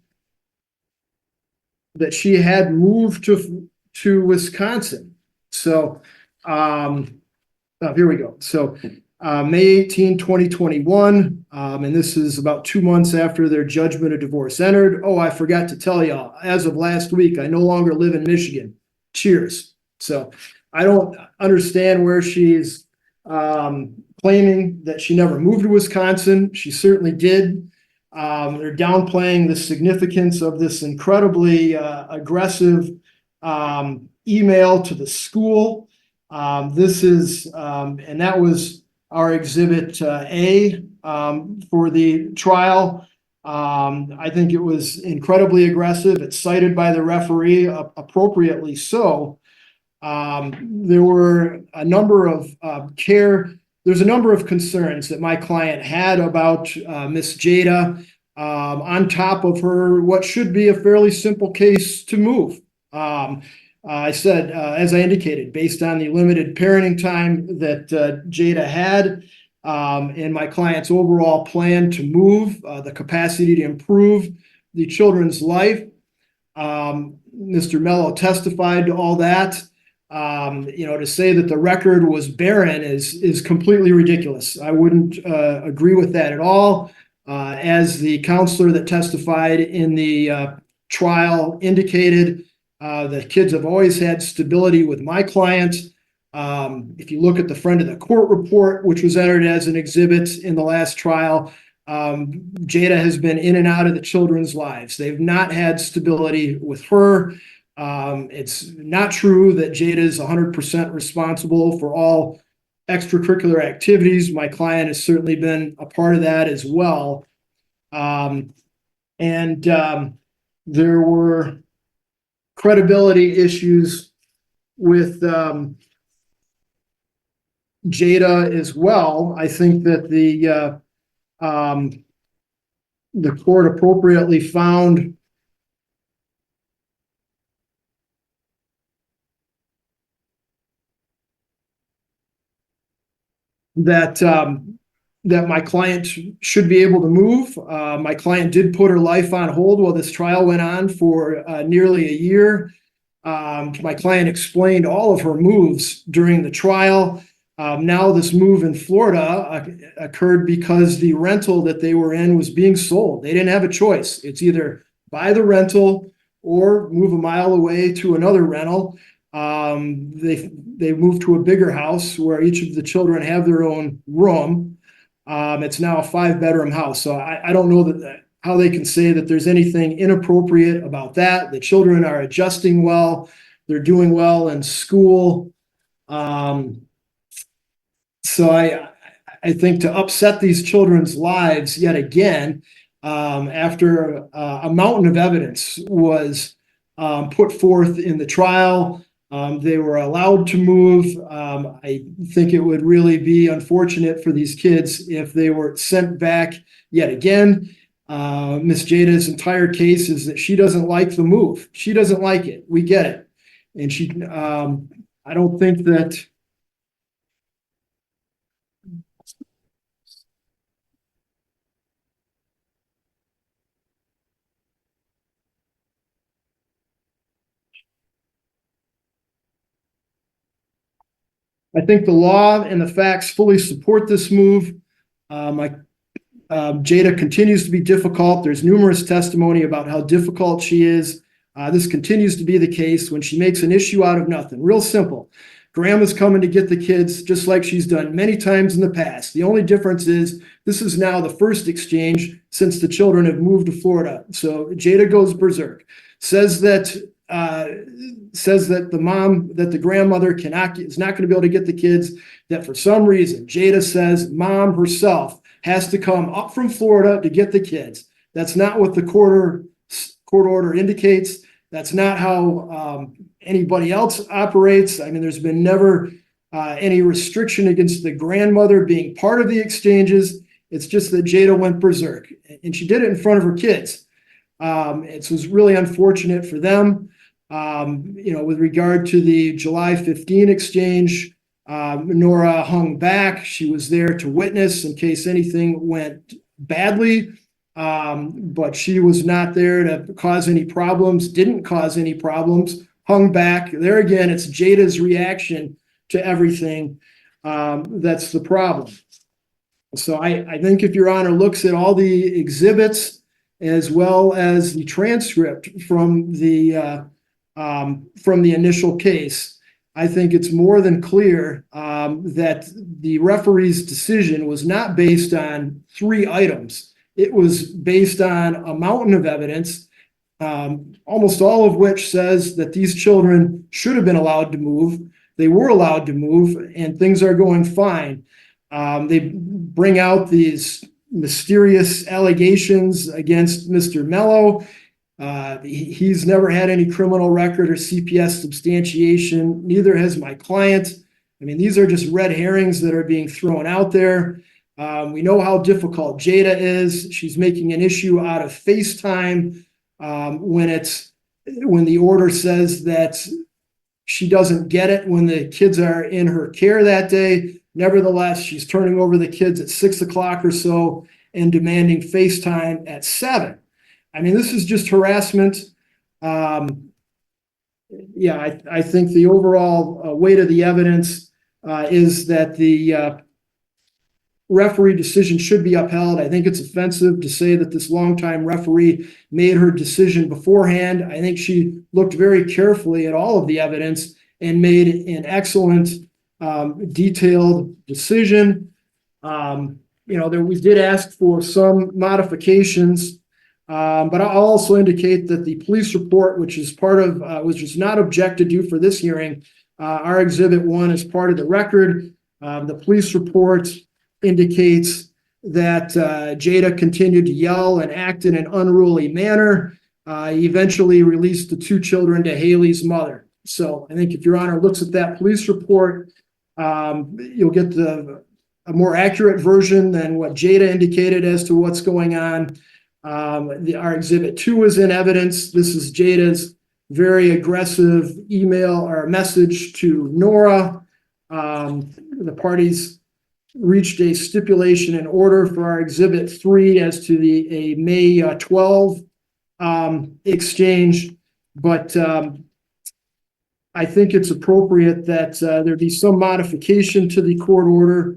had moved to Wisconsin. So here we go. So May 18, 2021, and this is about 2 months after their judgment of divorce entered. Oh, I forgot to tell y'all, as of last week, I no longer live in Michigan. Cheers. So I don't understand where she's claiming that she never moved to Wisconsin. She certainly did. They're downplaying the significance of this incredibly aggressive email to the school. This is, and that was our exhibit A for the trial. I think it was incredibly aggressive. It's cited by the referee, appropriately so. There were a number of care there's a number of concerns that my client had about Miss Jada, on top of her, what should be a fairly simple case to move. I said, as I indicated, based on the limited parenting time that Jada had, and my client's overall plan to move, the capacity to improve the children's life. Mr. Mello testified to all that. To say that the record was barren is completely ridiculous. I wouldn't agree with that at all. As the counselor that testified in the trial indicated, the kids have always had stability with my client. If you look at the friend of the court report, which was entered as an exhibit in the last trial, Jada has been in and out of the children's lives. They've not had stability with her. It's not true that Jada is 100% responsible for all extracurricular activities. My client has certainly been a part of that as well. There were credibility issues with Jada as well. I think that the court appropriately found that my client should be able to move. My client did put her life on hold while this trial went on for nearly a year. My client explained all of her moves during the trial. Now this move in Florida occurred because the rental that they were in was being sold. They didn't have a choice. It's either buy the rental or move a mile away to another rental. They moved to a bigger house where each of the children have their own room. It's now a 5-bedroom house. So I don't know how they can say that there's anything inappropriate about that. The children are adjusting well. They're doing well in school. So I think to upset these children's lives yet again, after a mountain of evidence was put forth in the trial, they were allowed to move. I think it would really be unfortunate for these kids if they were sent back yet again. Miss Jada's entire case is that she doesn't like the move. She doesn't like it. We get it. And I don't think that I think the law and the facts fully support this move. Jada continues to be difficult. There's numerous testimony about how difficult she is. This continues to be the case when she makes an issue out of nothing. Real simple. Grandma's coming to get the kids just like she's done many times in the past. The only difference is this is now the first exchange since the children have moved to Florida. So Jada goes berserk, says that the grandmother is not going to be able to get the kids, that for some reason Jada says mom herself has to come up from Florida to get the kids. That's not what the court order indicates. That's not how anybody else operates. I mean, there's been never any restriction against the grandmother being part of the exchanges. It's just that Jada went berserk, and she did it in front of her kids. It was really unfortunate for them. With regard to the July 15 exchange, Nora hung back. She was there to witness in case anything went badly, but she was not there to cause any problems, didn't cause any problems, hung back. There again, it's Jada's reaction to everything that's the problem. So I think if Your Honor looks at all the exhibits as well as the transcript from the initial case, I think it's more than clear that the referee's decision was not based on 3 items. It was based on a mountain of evidence, almost all of which says that these children should have been allowed to move. They were allowed to move, and things are going fine. They bring out these mysterious allegations against Mr. Mello. He's never had any criminal record or CPS substantiation. Neither has my client. I mean, these are just red herrings that are being thrown out there. We know how difficult Jada is. She's making an issue out of FaceTime when the order says that she doesn't get it when the kids are in her care that day. Nevertheless, she's turning over the kids at 6 o'clock or so and demanding FaceTime at 7. I mean, this is just harassment. I think the overall weight of the evidence is that the referee decision should be upheld. I think it's offensive to say that this longtime referee made her decision beforehand. I think she looked very carefully at all of the evidence and made an excellent, detailed decision. We did ask for some modifications, but I'll also indicate that the police report, which is part of, which is not objected to for this hearing, our Exhibit 1 is part of the record. The police report indicates that Jada continued to yell and act in an unruly manner. He eventually released the 2 children to Haley's mother. So I think if Your Honor looks at that police report, you'll get a more accurate version than what Jada indicated as to what's going on. Our Exhibit 2 is in evidence. This is Jada's very aggressive email or message to Nora. The parties reached a stipulation in order for our Exhibit 3 as to a May 12 exchange, but I think it's appropriate that there be some modification to the court order.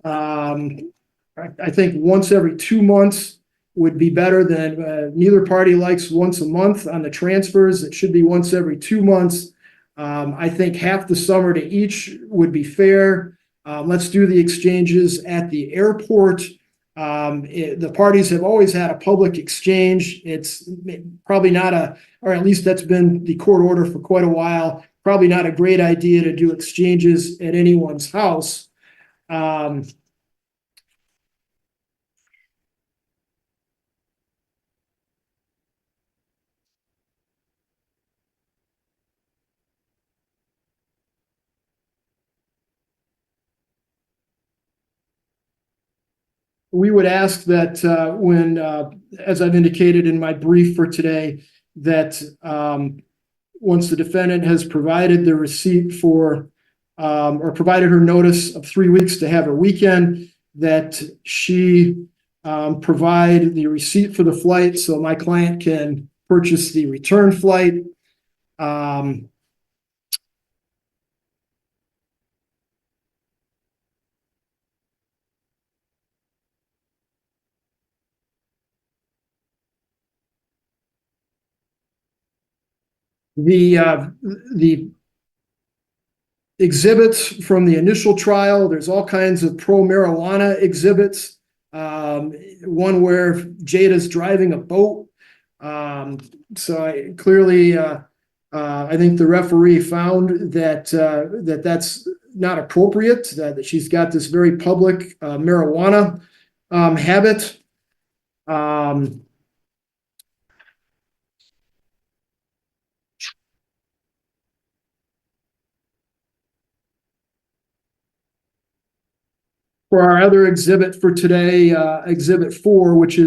I think once every 2 months would be better than neither party likes once a month on the transfers. It should be once every 2 months. I think half the summer to each would be fair. Let's do the exchanges at the airport. The parties have always had a public exchange. It's probably not or at least that's been the court order for quite a while, probably not a great idea to do exchanges at anyone's house. We would ask that as I've indicated in my brief for today, that once the defendant has provided the receipt for or provided her notice of 3 weeks to have her weekend, that she provide the receipt for the flight so my client can purchase the return flight. The exhibits from the initial trial, there's all kinds of pro-marijuana exhibits. One where Jada's driving a boat. I think the referee found that that's not appropriate, that she's got this very public marijuana habit. For our other exhibit for today, Exhibit 4, which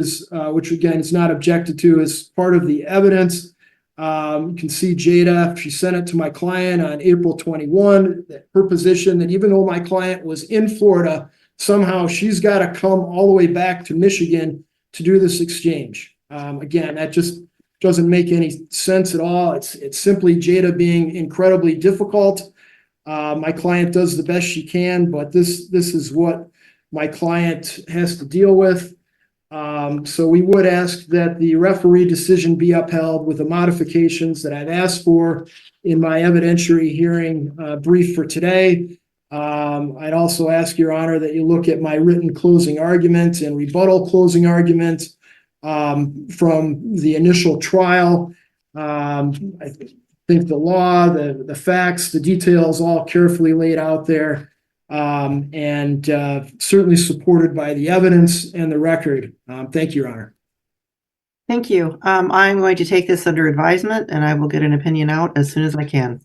again is not objected to as part of the evidence. You can see Jada, she sent it to my client on April 21, her position that even though my client was in Florida, somehow she's got to come all the way back to Michigan to do this exchange. Again, that just doesn't make any sense at all. It's simply Jada being incredibly difficult. My client does the best she can, but this is what my client has to deal with. So we would ask that the referee decision be upheld with the modifications that I've asked for in my evidentiary hearing brief for today. I'd also ask Your Honor that you look at my written closing argument and rebuttal closing argument from the initial trial. I think the law, the facts, the details all carefully laid out there, and certainly supported by the evidence and the record. Thank you, Your Honor. Thank you. I'm going to take this under advisement and I will get an opinion out as soon as I can.